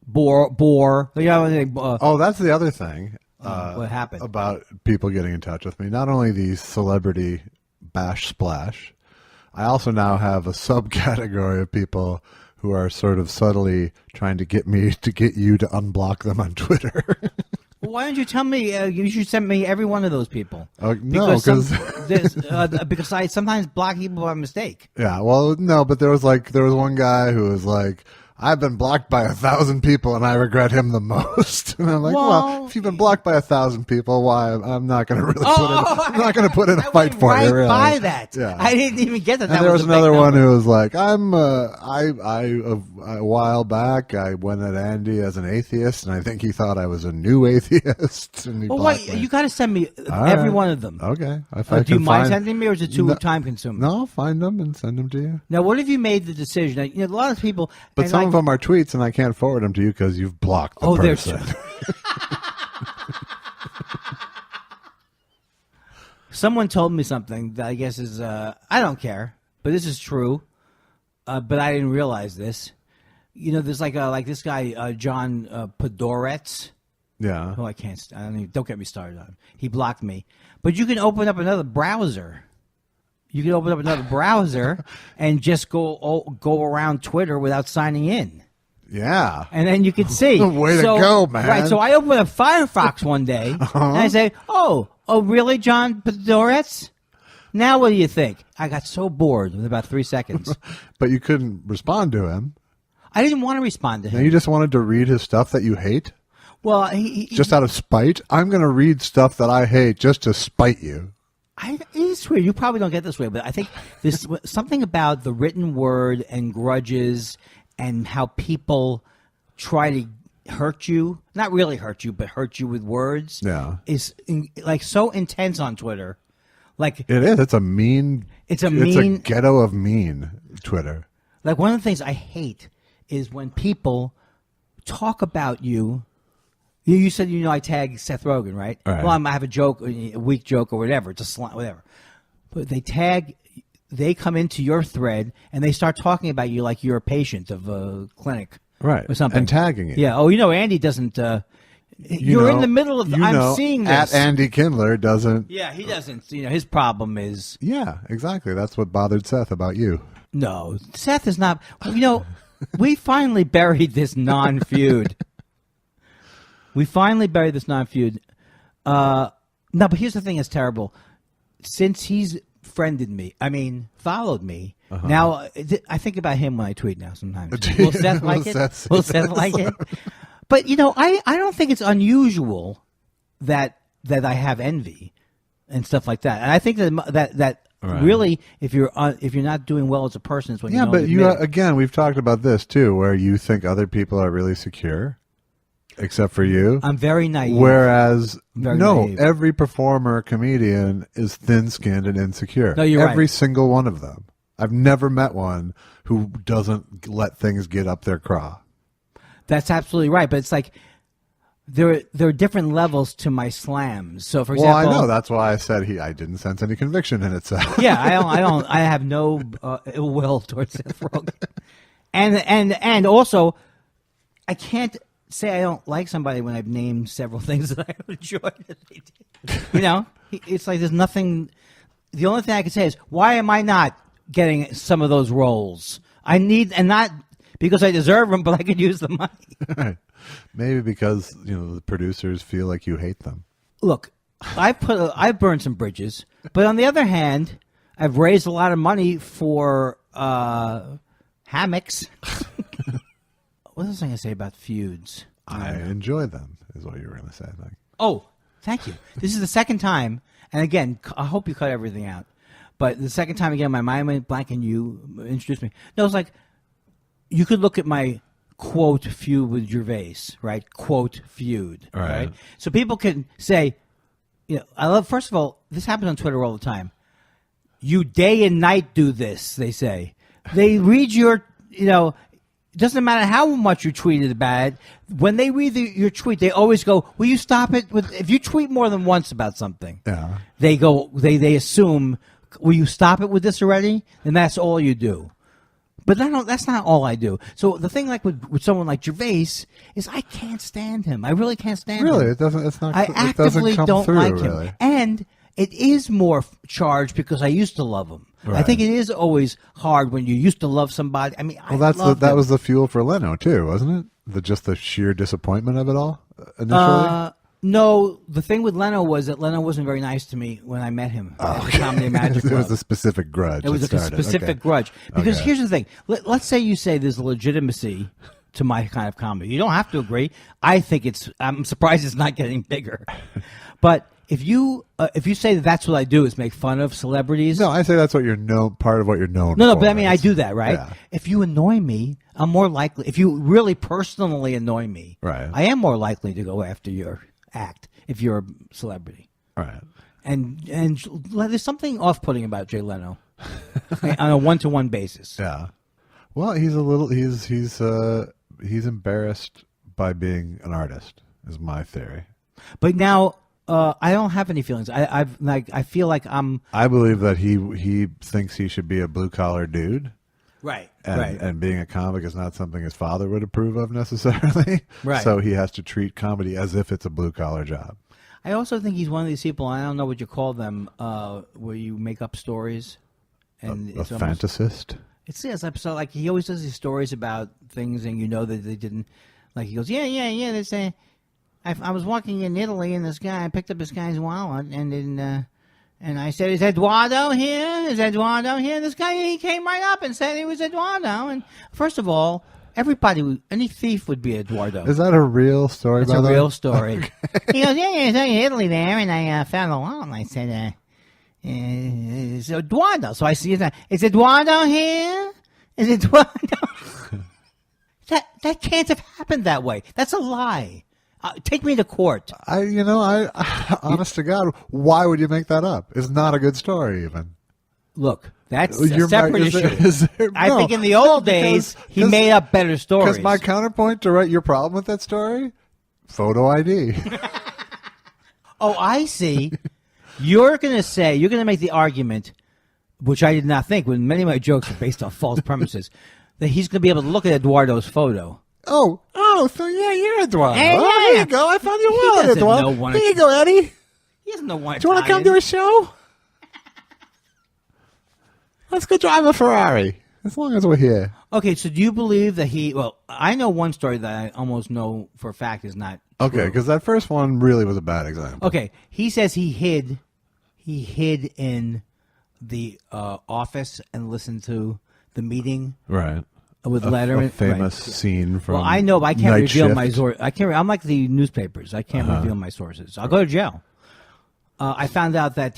Bore. You know, oh, that's the other thing. What happened? About people getting in touch with me. Not only the celebrity bash splash, I also now have a subcategory of people who are sort of subtly trying to get you to unblock them on Twitter. Well, why don't you tell me? You should send me every one of those people. No, because I sometimes block people by mistake. Yeah, well, no, but there was one guy who was like, "I've been blocked by 1,000 people, and I regret him the most." And I'm like, well, if you've been blocked by 1,000 people, why? I'm not going to really I'm not going to put in a fight for you. Really. By that, yeah. I didn't even get that. And there was another one who was like, a while back, I went at Andy as an atheist, and I think he thought I was a new atheist. And you got to send me every one of them. Okay. Do you mind sending me, or is it too time consuming? No, I'll find them and send them to you. Now, what have you made the decision? Now, you know, a lot of people, but some of them are tweets, and I can't forward them to you because you've blocked the person. Someone told me something that I guess is I don't care, but this is true. But I didn't realize this. You know, there's like this guy John Podhoretz. Yeah. Oh, don't get me started on him. He blocked me. But you can open up another browser. You can open up another browser and just go around Twitter without signing in. Yeah. And then you can see. Way to go, man. Right. So I open up Firefox one day and I say, oh, really, John Podhoretz? Now what do you think? I got so bored with about 3 seconds. But you couldn't respond to him. I didn't want to respond to him. No, you just wanted to read his stuff that you hate? Well, just out of spite? I'm going to read stuff that I hate just to spite you. It's weird. You probably don't get this way, but I think there's something about the written word and grudges and how people try to hurt you. Not really hurt you, but hurt you with words. Yeah. Is like so intense on Twitter. Like it is. It's a mean. It's a ghetto of mean. Twitter. Like one of the things I hate is when people talk about you. You said I tag Seth Rogen, right? Right. Well, I have a joke, a weak joke, or whatever. It's a whatever. But they come into your thread and they start talking about you like you're a patient of a clinic, right? Or something, and tagging it. Yeah. Oh, Andy doesn't. You're in the middle of. I'm seeing this. At Andy Kindler doesn't. Yeah, he doesn't. His problem is. Yeah, exactly. That's what bothered Seth about you. No, Seth is not. We finally buried this non-feud. No, but here's the thing that's terrible. Since he's followed me, now I think about him when I tweet now sometimes. Will Seth like it? Will Seth like it? But, I don't think it's unusual that I have envy and stuff like that. And I think that right. Really, if you're not doing well as a person, it's when you don't but again, we've talked about this too, where you think other people are really secure. Except for you. I'm very naive. Whereas, naive. Every performer, comedian is thin-skinned and insecure. No, you're right. Every single one of them. I've never met one who doesn't let things get up their craw. That's absolutely right. But it's like there are different levels to my slams. So, for example, I know that's why I said I didn't sense any conviction in it. So yeah, I have no ill will towards Seth Rogen, and also I can't say I don't like somebody when I've named several things that I enjoyed that they did. You know, it's like there's nothing. The only thing I can say is, why am I not getting some of those roles? I need, and not because I deserve them, but I could use the money. Maybe because the producers feel like you hate them. Look, I've burned some bridges, but on the other hand, I've raised a lot of money for hammocks. What else was I going to say about feuds? I enjoy them, is what you were going to say, I think. Oh, thank you. This is the second time, and again, I hope you cut everything out. But the second time again, my mind went blank, and you introduced me. No, it's like you could look at my quote feud with Gervais, right? Quote feud, right? So people can say, I love. First of all, this happens on Twitter all the time. You day and night do this, they say. They read your, it doesn't matter how much you tweeted about it. When they read your tweet, they always go, will you stop it? If you tweet more than once about something, they go, they assume, will you stop it with this already? And that's all you do. But that's not all I do. So the thing, like with someone like Gervais, is I can't stand him. I really can't stand him. Really, it doesn't. It's not. I it doesn't actively come don't through, like really. him, and it is more charged because I used to love him. Right. I think it is always hard when you used to love somebody. I mean, that was the fuel for Leno too, wasn't it? Just the sheer disappointment of it all initially. No, the thing with Leno was that Leno wasn't very nice to me when I met him at the Comedy Magic Club. It was a specific grudge. It was a specific grudge. Because here's the thing. Let's say you say there's legitimacy to my kind of comedy. You don't have to agree. I think I'm surprised it's not getting bigger. But if you say that's what I do is make fun of celebrities. No, I say that's what you're known. Part of what you're known. No, for, but I mean, I do that, right? Yeah. If you annoy me, I'm more likely. If you really personally annoy me, right, I am more likely to go after your act if you're a celebrity. Right. And there's something off-putting about Jay Leno on a one-to-one basis. Yeah. Well, he's embarrassed by being an artist, is my theory. But now I don't have any feelings. I feel like I'm. I believe that he thinks he should be a blue-collar dude. Right, and being a comic is not something his father would approve of necessarily. Right. So he has to treat comedy as if it's a blue-collar job. I also think he's one of these people, I don't know what you call them, where you make up stories. And a fantasist? It's this episode, like he always does these stories about things and that they didn't. Like he goes, yeah, they say, I was walking in Italy and this guy, I picked up this guy's wallet and then... and I said, is Eduardo here? Is Eduardo here? This guy, he came right up and said he was Eduardo. And first of all, any thief would be Eduardo. Is that a real story? It's a real story. Okay. He goes, yeah, I was in Italy there, and I found a wallet. And I said, it's Eduardo. So I see, is Eduardo here? Is Eduardo? That can't have happened that way. That's a lie. Take me to court. Honest to God, why would you make that up? It's not a good story, even. Look, that's a separate issue. I think in the old days, he made up better stories. Because my counterpoint to your problem with that story, photo ID. Oh, I see. You're going to make the argument, which I did not think, when many of my jokes are based on false premises, that he's going to be able to look at Eduardo's photo. Oh, so yeah, you're Eduardo. Hey, there you go. I found your wallet, Eduardo. Here you go, Eddie. He doesn't know why. Do you want to come to a show? Let's go drive a Ferrari, as long as we're here. Okay, so do you believe that I know one story that I almost know for a fact is not true. Okay, because that first one really was a bad example. Okay, he says he hid in the office and listened to the meeting. Right. With Letterman, a famous scene from. Well, I know, but I can't Night reveal Shift. my source. I'm like the newspapers. I can't reveal my sources. I'll go to jail. I found out that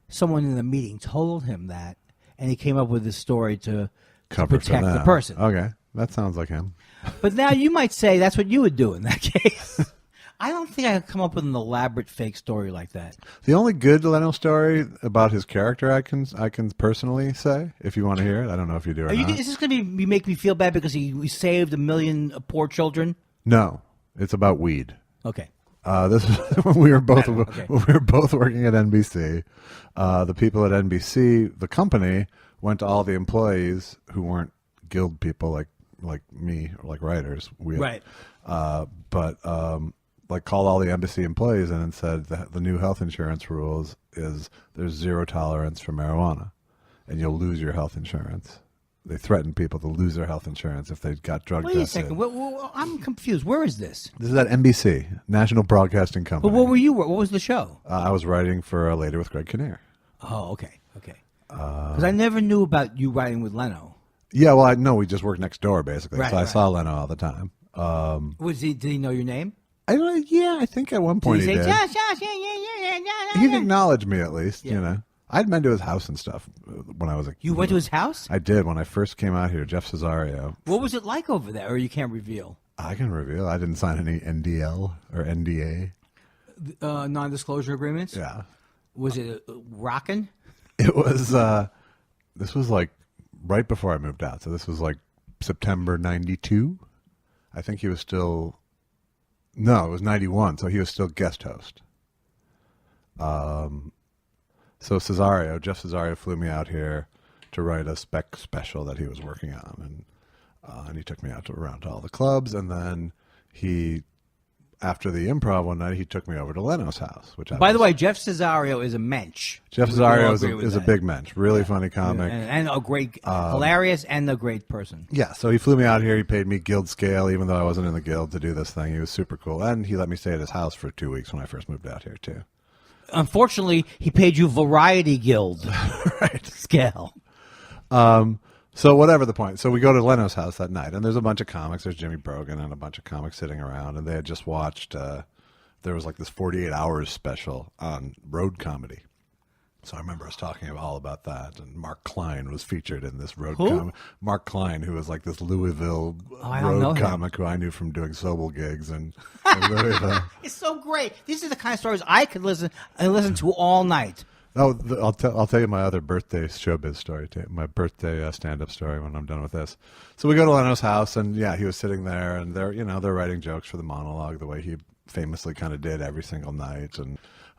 someone in the meeting told him that, and he came up with this story to protect the person. Okay, that sounds like him. But now you might say that's what you would do in that case. I don't think I could come up with an elaborate fake story like that. The only good Leno story about his character I can personally say, if you want to hear it. I don't know if you do or not. Is this going to be make me feel bad because he saved 1 million poor children? No, it's about weed. Okay. This is when we were both working at NBC. The people at NBC, the company, went to all the employees who weren't guild people like me or like writers. Right. Like called all the embassy employees in and said that the new health insurance rules is there's 0 tolerance for marijuana, and you'll lose your health insurance. They threatened people to lose their health insurance if they got drug tested. Wait a second. I'm confused. Where is this? This is at NBC, National Broadcasting Company. But what were you? What was the show? I was writing for Later with Greg Kinnear. Oh, okay. Because I never knew about you writing with Leno. Yeah, well, we just worked next door, basically. Right, so I saw Leno all the time. Did he know your name? I think at one point Did he say, did. Josh, He'd acknowledge me at least, you know. I'd been to his house and stuff when I was a You went to his house? I did when I first came out here, Jeff Cesario. What was it like over there, or you can't reveal? I can reveal. I didn't sign any NDL or NDA. Non-disclosure agreements? Yeah. Was it rocking? It was, this was like right before I moved out. So this was like September 92. I think he was still, no, it was 91. So he was still guest host. So Jeff Cesario flew me out here to write a spec special that he was working on. And he took me around to all the clubs. And then after the Improv one night, he took me over to Leno's house. By the way, Jeff Cesario is a mensch. Jeff Cesario is a big mensch. Really funny comic. And a great, hilarious and a great person. Yeah, so he flew me out here. He paid me guild scale, even though I wasn't in the guild, to do this thing. He was super cool. And he let me stay at his house for 2 weeks when I first moved out here, too. Unfortunately, he paid you Variety Guild scale. So whatever the point. So we go to Leno's house that night, and there's a bunch of comics. There's Jimmy Brogan and a bunch of comics sitting around, and they had just watched, there was like this 48 Hours special on road comedy. So I remember us talking all about that, and Mark Klein was featured in this road comedy. Mark Klein, who was like this Louisville road comic who I knew from doing Sobel gigs in Louisville. It's so great. These are the kind of stories I could listen to all night. Oh, I'll tell you my other birthday showbiz story too. My birthday stand-up story when I'm done with this. So we go to Leno's house, and he was sitting there, and they're writing jokes for the monologue the way he famously kind of did every single night, and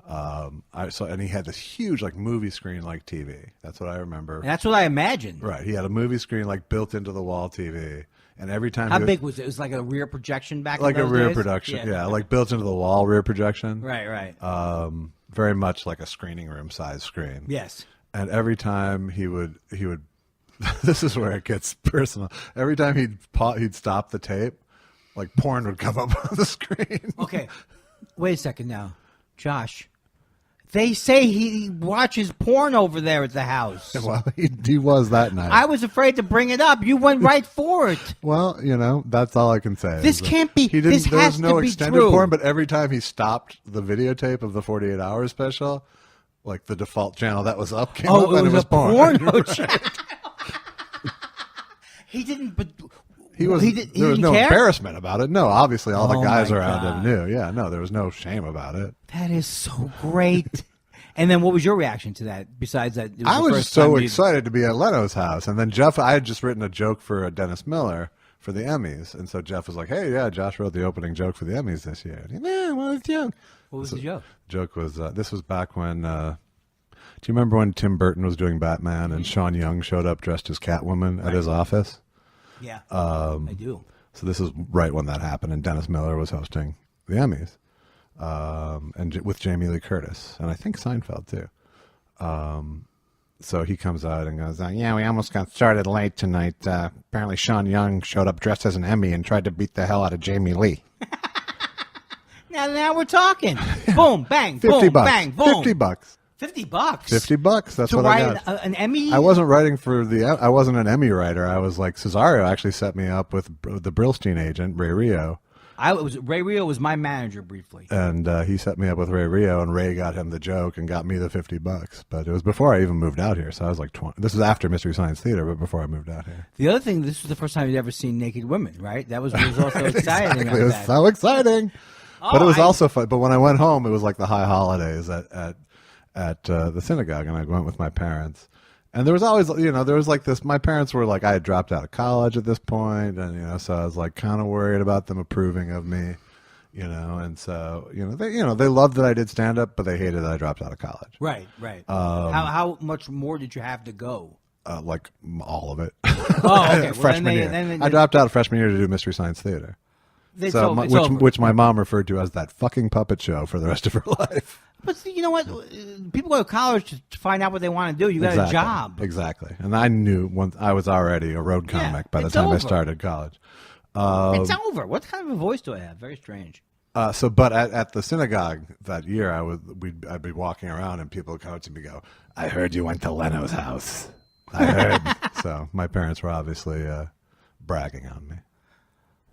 and he had this huge movie screen TV. That's what I remember. And that's what I imagined. Right, he had a movie screen built into the wall TV, and every time how big was it? It was like a rear projection back like in those a rear days? projection, built into the wall rear projection. Right. Very much like a screening room size screen. Yes. And every time he would this is where it gets personal. Every time he'd stop the tape, porn would come up on the screen. Okay. Wait a second now. Josh, they say he watches porn over there at the house. Well, he was that night. I was afraid to bring it up. You went right for it. Well, that's all I can say. This can't be. There was no extended true. porn, but every time he stopped the videotape of the 48 Hours special, the default channel that was up came up, and it was porn. He didn't. But there was no embarrassment about it. No, obviously all the guys around him knew. Yeah, no, there was no shame about it. That is so great. And then what was your reaction to that, besides that? I was so excited to be at Leno's house. And then Jeff, I had just written a joke for Dennis Miller for the Emmys. And so Jeff was like, hey, yeah, Josh wrote the opening joke for the Emmys this year. And what was the joke? What was the joke? Joke was, this was back when, do you remember when Tim Burton was doing Batman and Sean Young showed up dressed as Catwoman at his office? Yeah, I do. So this is right when that happened, and Dennis Miller was hosting the Emmys. And with Jamie Lee Curtis, and I think Seinfeld too. So he comes out and goes, yeah, we almost got started late tonight. Apparently Sean Young showed up dressed as an Emmy and tried to beat the hell out of Jamie Lee. Now we're talking. Boom, bang, $50. Boom, bang, boom. $50. $50. $50. That's what I got. An Emmy. I wasn't writing I wasn't an Emmy writer. I was Cesario actually set me up with the Brillstein agent, Ray Rio. Ray Rio was my manager briefly, and he set me up with Ray Rio, and Ray got him the joke and got me the $50. But it was before I even moved out here, so I was 20. This was after Mystery Science Theater, but before I moved out here. The other thing, this was the first time you'd ever seen naked women, right? That was also exciting. Exactly. It was so exciting. But it was also fun. But when I went home, it was like the high holidays at the synagogue, and I went with my parents. And there was always, there was like this. My parents were like, I had dropped out of college at this point, and so I was like kind of worried about them approving of me, And so, they loved that I did stand up, but they hated that I dropped out of college. Right. How much more did you have to go? Like all of it. Oh, okay. Freshman year. I dropped out freshman year to do Mystery Science Theater. Which my mom referred to as that fucking puppet show for the rest of her life. But see, you know what? People go to college to find out what they want to do. You got a job. Exactly. And I knew once I was already a road comic by the time I started college. It's over. What kind of a voice do I have? Very strange. But at the synagogue that year, I'd be walking around and people would come up to me and go, I heard you went to Leno's house. I heard. So my parents were obviously bragging on me.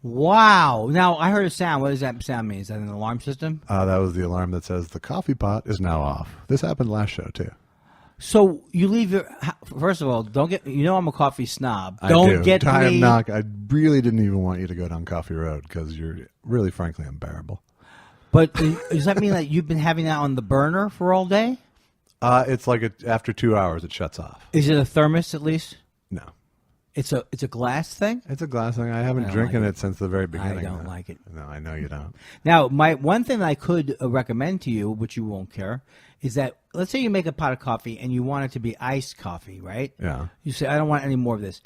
Wow. Now, I heard a sound. What does that sound mean? Is that an alarm system? That was the alarm that says the coffee pot is now off. This happened last show, too. So you leave your... First of all, don't get... I'm a coffee snob. I really didn't even want you to go down Coffee Road because you're really, frankly, unbearable. But does that mean that you've been having that on the burner for all day? It's like after 2 hours, it shuts off. Is it a thermos at least? No. It's a glass thing? It's a glass thing. I haven't drinking it since the very beginning. I don't like it. No, I know you don't. Now, one thing that I could recommend to you, which you won't care, is that let's say you make a pot of coffee and you want it to be iced coffee, right? Yeah. You say, I don't want any more of this.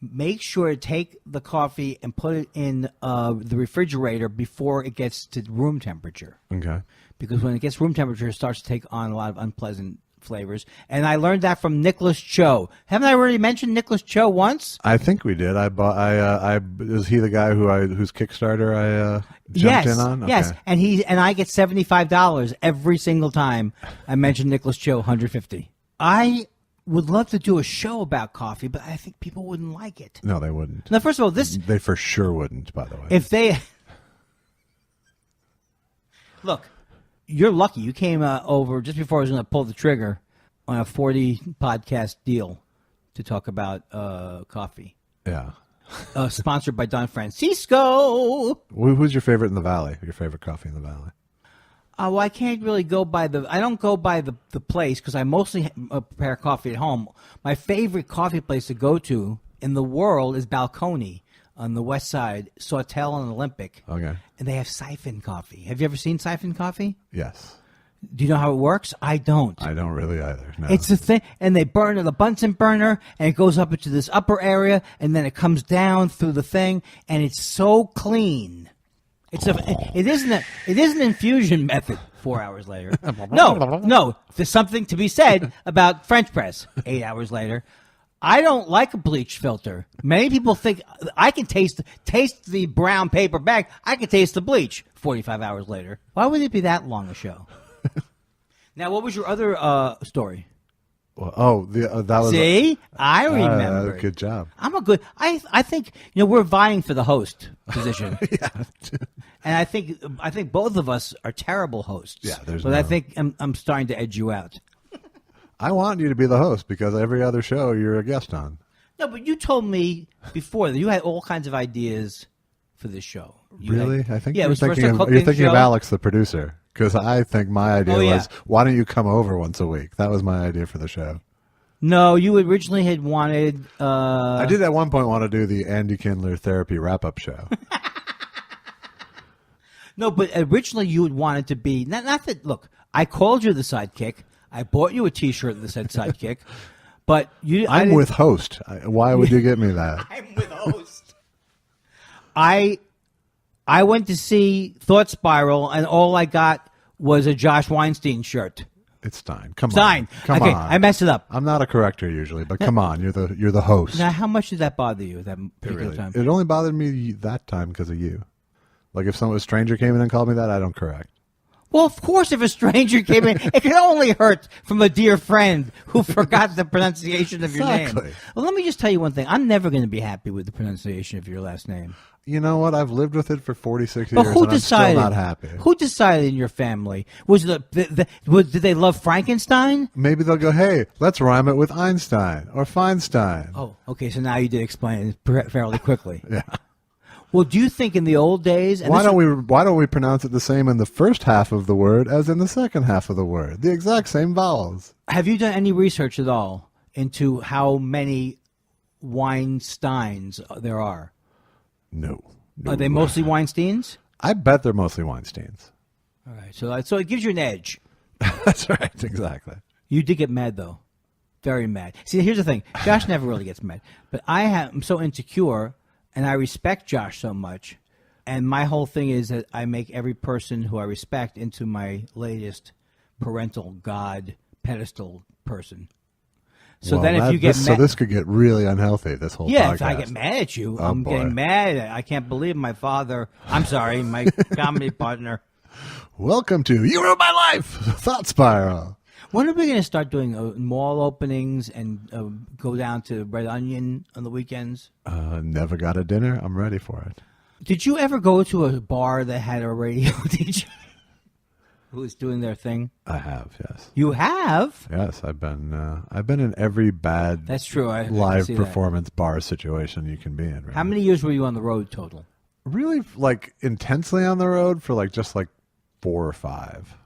Make sure to take the coffee and put it in the refrigerator before it gets to room temperature. Okay. Because when it gets room temperature, it starts to take on a lot of unpleasant flavors. And I learned that from Nicholas Cho. Haven't I already mentioned Nicholas Cho once? I think we did. Is he the guy whose Kickstarter I jumped in on? Okay. Yes, and I get $75 every single time I mention Nicholas Cho. $150. I would love to do a show about coffee, but I think people wouldn't like it. No, they wouldn't. Now, first of all, they for sure wouldn't. By the way, if they look. You're lucky. You came over just before I was going to pull the trigger on a 40 podcast deal to talk about coffee. Yeah. Sponsored by Don Francisco. Who's your favorite in the Valley? Your favorite coffee in the Valley? Well, I can't really go by I don't go by the place because I mostly prepare coffee at home. My favorite coffee place to go to in the world is Balcony on the west side, Sawtelle and Olympic. Okay. And they have siphon coffee. Have you ever seen siphon coffee? Yes. Do you know how it works? I don't. I don't really either. No. It's a thing, and they burn the Bunsen burner, and it goes up into this upper area, and then it comes down through the thing, and it's so clean. It isn't an infusion method. 4 hours later, no. There's something to be said about French press. 8 hours later. I don't like a bleach filter. Many people think I can taste the brown paper bag. I can taste the bleach 45 hours later. Why would it be that long a show? Now, what was your other story? Well, that was. See, I remember. Good job. I think we're vying for the host position. Yeah. And I think both of us are terrible hosts. Yeah, I think I'm starting to edge you out. I want you to be the host because every other show you're a guest on. No, but you told me before that you had all kinds of ideas for this show. Really? I think you're thinking of Alex, the producer, because I think my idea was, why don't you come over once a week? That was my idea for the show. No, you originally had wanted... I did at one point want to do the Andy Kindler therapy wrap-up show. No, but originally you had wanted to be... Not that... Look, I called you the sidekick. I bought you a T-shirt that said sidekick, but you... I'm with host. Why would you get me that? I'm with host. I went to see Thought Spiral, and all I got was a Josh Weinstein shirt. It's Stein. Come on. Come on. I messed it up. I'm not a corrector usually, but come on. You're the host. Now, how much did that bother you that particular time? It only bothered me that time because of you. Like if a stranger came in and called me that, I don't correct. Well, of course, if a stranger came in, it can only hurt from a dear friend who forgot the pronunciation of your name. Well, let me just tell you one thing. I'm never going to be happy with the pronunciation of your last name. You know what? I've lived with it for 46 years, and I'm still not happy. Who decided in your family? Did they love Frankenstein? Maybe they'll go, hey, let's rhyme it with Einstein or Feinstein. Oh, okay, so now you did explain it fairly quickly. Yeah. Well, do you think in the old days? And Why don't we pronounce it the same in the first half of the word as in the second half of the word? The exact same vowels. Have you done any research at all into how many Weinsteins there are? No. Are they mostly Weinsteins? I bet they're mostly Weinsteins. All right, so it gives you an edge. That's right, exactly. You did get mad though, very mad. See, here's the thing: Josh never really gets mad, but I'm so insecure, and I respect Josh so much, and my whole thing is that I make every person who I respect into my latest parental god pedestal person. So then if you get mad... So this could get really unhealthy, this whole podcast. If I get mad at you, I'm boy. getting mad. I can't believe my comedy partner. Welcome to You Ruined My Life, Thought Spiral. When are we going to start doing mall openings and go down to Red Onion on the weekends? Never got a dinner. I'm ready for it. Did you ever go to a bar that had a radio DJ who was doing their thing? I have, yes. You have? Yes, I've been in every bad That's true. live performance bar situation you can be in. Right? How many years were you on the road total? Really, intensely on the road for just 4 or 5.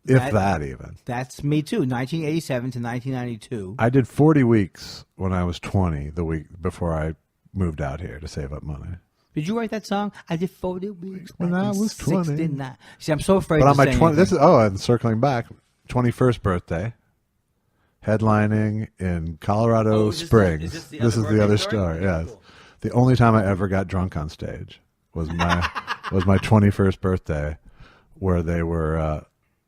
If that even. That's me too. 1987 to 1992. I did 40 weeks when I was 20, the week before I moved out here to save up money. Did you write that song? I did 40 weeks when I was 20. 69. See, I'm so afraid but to on my say 20, and circling back, 21st birthday, headlining in Colorado Springs. This is the other story. Yes. Cool. The only time I ever got drunk on stage was my 21st birthday, where they were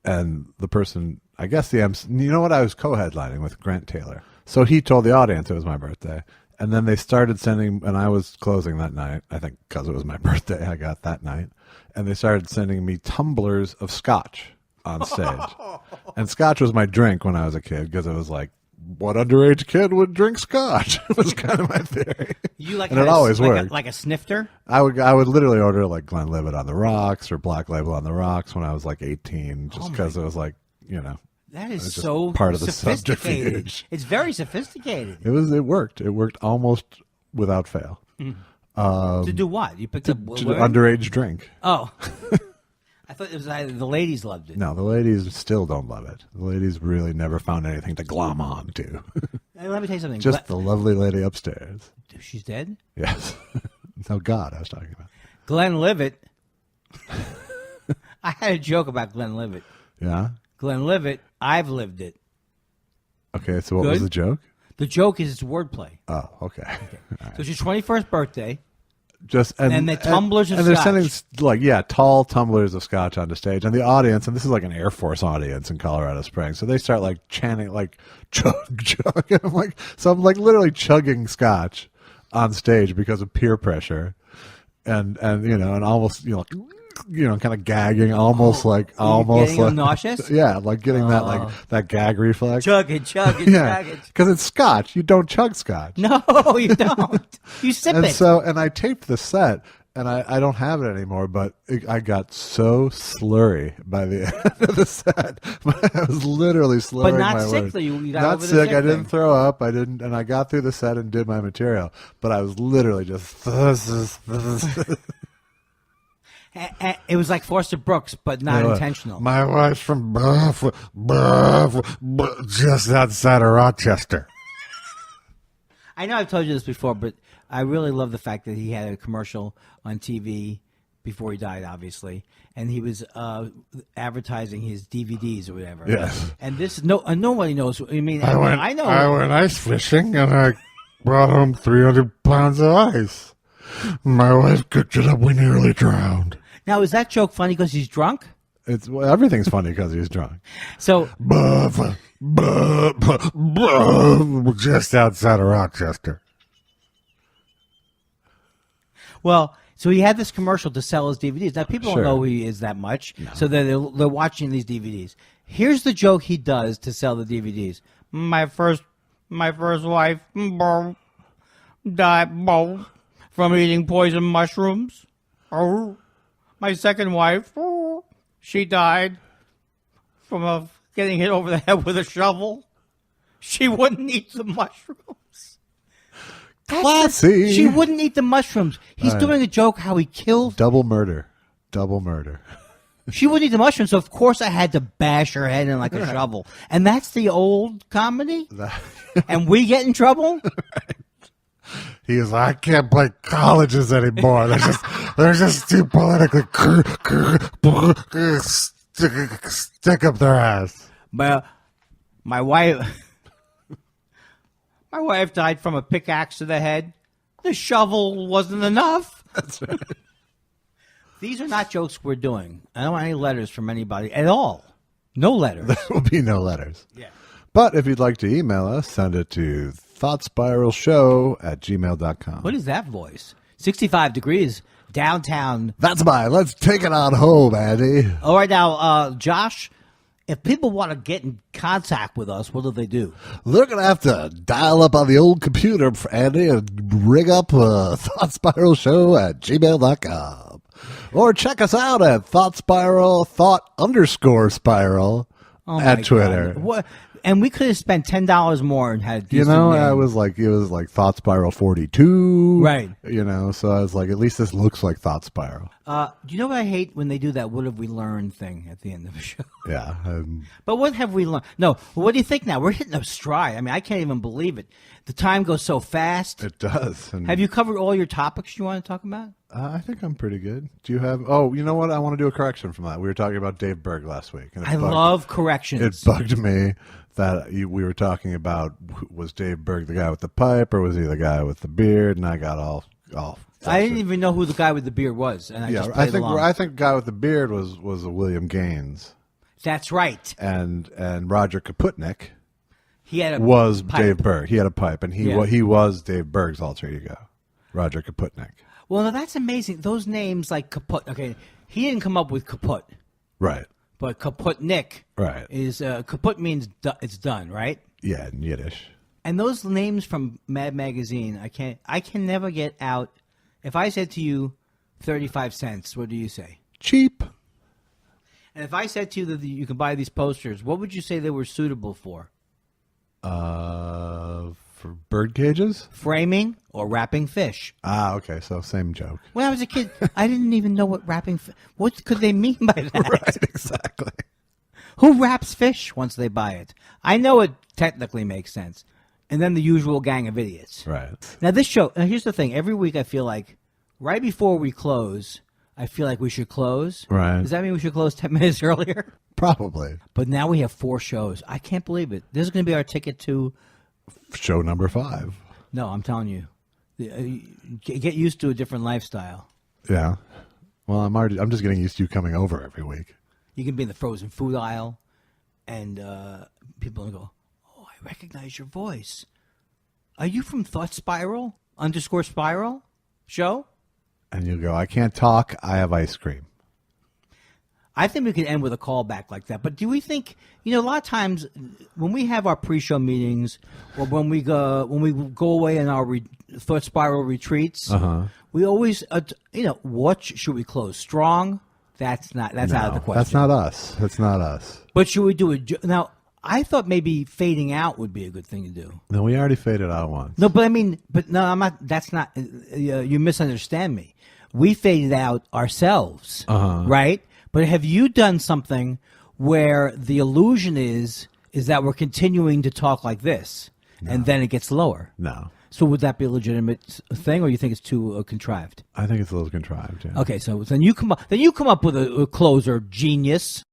and the person, I guess the MC, you know what, I was co-headlining with Grant Taylor. So he told the audience it was my birthday. And then they started sending, and I was closing that night, I think because it was my birthday, I got that night. And they started sending me tumblers of scotch on stage. And scotch was my drink when I was a kid, because it was what underage kid would drink scotch? It was kind of my theory. You and it always worked. Like a snifter? I would literally order Glenlivet on the rocks or Black Label on the rocks when I was 18, just because it was that is so part of the sophisticated. subterfuge. It's very sophisticated. It worked. It worked almost without fail. To do what? You picked up underage drink. Oh. I thought it was the ladies loved it. No, the ladies still don't love it. The ladies really never found anything to glom on to. Hey, let me tell you something. Just the lovely lady upstairs. She's dead? Yes. No, God, I was talking about. Glenlivet. I had a joke about Glenlivet. Yeah? Glenlivet, I've lived it. Okay, so what was the joke? The joke is it's wordplay. Oh, okay. So it's your 21st birthday. And the tumblers of scotch. And they're sending tall tumblers of scotch onto stage, and the audience, and this is an Air Force audience in Colorado Springs, so they start chanting chug chug. And I'm literally chugging scotch on stage because of peer pressure, and almost kind of gagging, almost getting nauseous. Yeah, getting that gag reflex. Chug it, yeah, because it's scotch. You don't chug scotch. No, you don't. You sip it. And I taped the set, and I don't have it anymore. But I got so slurry by the end of the set. I was literally slurring my words. But not sick. You got not over sick. The I didn't throw up. I didn't, and I got through the set and did my material. But I was literally just. It was like Forster Brooks, but not intentional. My wife's from just outside of Rochester. I know I've told you this before, but I really love the fact that he had a commercial on TV before he died, obviously, and he was advertising his DVDs or whatever. Yes. And nobody knows. I mean, I know. I went ice fishing, and I brought home 300 pounds of ice. My wife cooked it up. We nearly drowned. Now, is that joke funny because he's drunk? Everything's funny because he's drunk. So, just outside of Rochester. Well, so he had this commercial to sell his DVDs. Now, people don't know who he is that much, so they're watching these DVDs. Here's the joke he does to sell the DVDs. My first wife died from eating poison mushrooms. My second wife, she died from getting hit over the head with a shovel. She wouldn't eat the mushrooms. Classy. She wouldn't eat the mushrooms. He's doing a joke how he killed. Double murder. Double murder. She wouldn't eat the mushrooms, so of course I had to bash her head in like a shovel. And that's the old comedy? And we get in trouble? Right. He was like, I can't play colleges anymore. They're just too politically stick up their ass. But my wife died from a pickaxe to the head. The shovel wasn't enough. That's right. These are not jokes we're doing. I don't want any letters from anybody at all. No letters. There will be no letters. Yeah. But if you'd like to email us, send it to thoughtspiralshow@gmail.com. What is that voice? 65 degrees downtown. That's mine. Let's take it on home, Andy. All right, now, Josh, if people want to get in contact with us, what do they do? They're going to have to dial up on the old computer, Andy, and ring up thoughtspiralshow@gmail.com. Or check us out at thought_spiral at Twitter. What? And we could have spent $10 more and had You know, it was like Thought Spiral 42. Right. You know, so I was like, at least this looks like Thought Spiral. Do you know what I hate when they do that what have we learned thing at the end of the show? Yeah. But what have we learned? No, what do you think now? We're hitting a stride. I mean, I can't even believe it. The time goes so fast. It does. And have you covered all your topics you want to talk about? I think I'm pretty good. Do you have... Oh, you know what? I want to do a correction from that. We were talking about Dave Berg last week. And I love corrections. It bugged me that we were talking about, was Dave Berg the guy with the pipe or was he the guy with the beard? And I got all I didn't even know who the guy with the beard was. And I think the guy with the beard was a William Gaines. That's right. And Roger Kaputnik was pipe. Dave Berg. He had a pipe, and he was Dave Berg's alter ego, Roger Kaputnik. Well, now that's amazing. Those names like Kaput. Okay, he didn't come up with Kaput. Right. But Kaputnik. Right. Is Kaput means it's done, right? Yeah, in Yiddish. And those names from Mad Magazine, I can never get out. If I said to you 35 cents, what do you say? Cheap. And if I said to you that you can buy these posters, what would you say they were suitable for? For bird cages? Framing or wrapping fish. Ah, okay, so same joke. When I was a kid, I didn't even know what wrapping what could they mean by that? Right, exactly. Who wraps fish once they buy it? I know it technically makes sense. And then the usual gang of idiots. Right. Now this show, here's the thing. Every week I feel like right before we close, I feel like we should close. Right. Does that mean we should close 10 minutes earlier? Probably. But now we have 4 shows. I can't believe it. This is going to be our ticket to... Show number 5. No, I'm telling you. Get used to a different lifestyle. Yeah. Well, I'm just getting used to you coming over every week. You can be in the frozen food aisle, and people will go, oh, I recognize your voice. Are you from Thought Spiral _Spiral show? And you'll go, I can't talk. I have ice cream. I think we could end with a callback like that. But do we think, a lot of times when we have our pre-show meetings or when we go away in our Thought Spiral retreats, we always, what should we close? Strong? That's out of the question. That's not us. That's not us. But should we do it? Now, I thought maybe fading out would be a good thing to do. No, we already faded out once. No, but I'm not, that's not, you misunderstand me. We faded out ourselves, right? But have you done something where the illusion is that we're continuing to talk like this, and then it gets lower? No. So would that be a legitimate thing, or you think it's too contrived? I think it's a little contrived. Yeah. Okay, so then you come up with a closer, genius.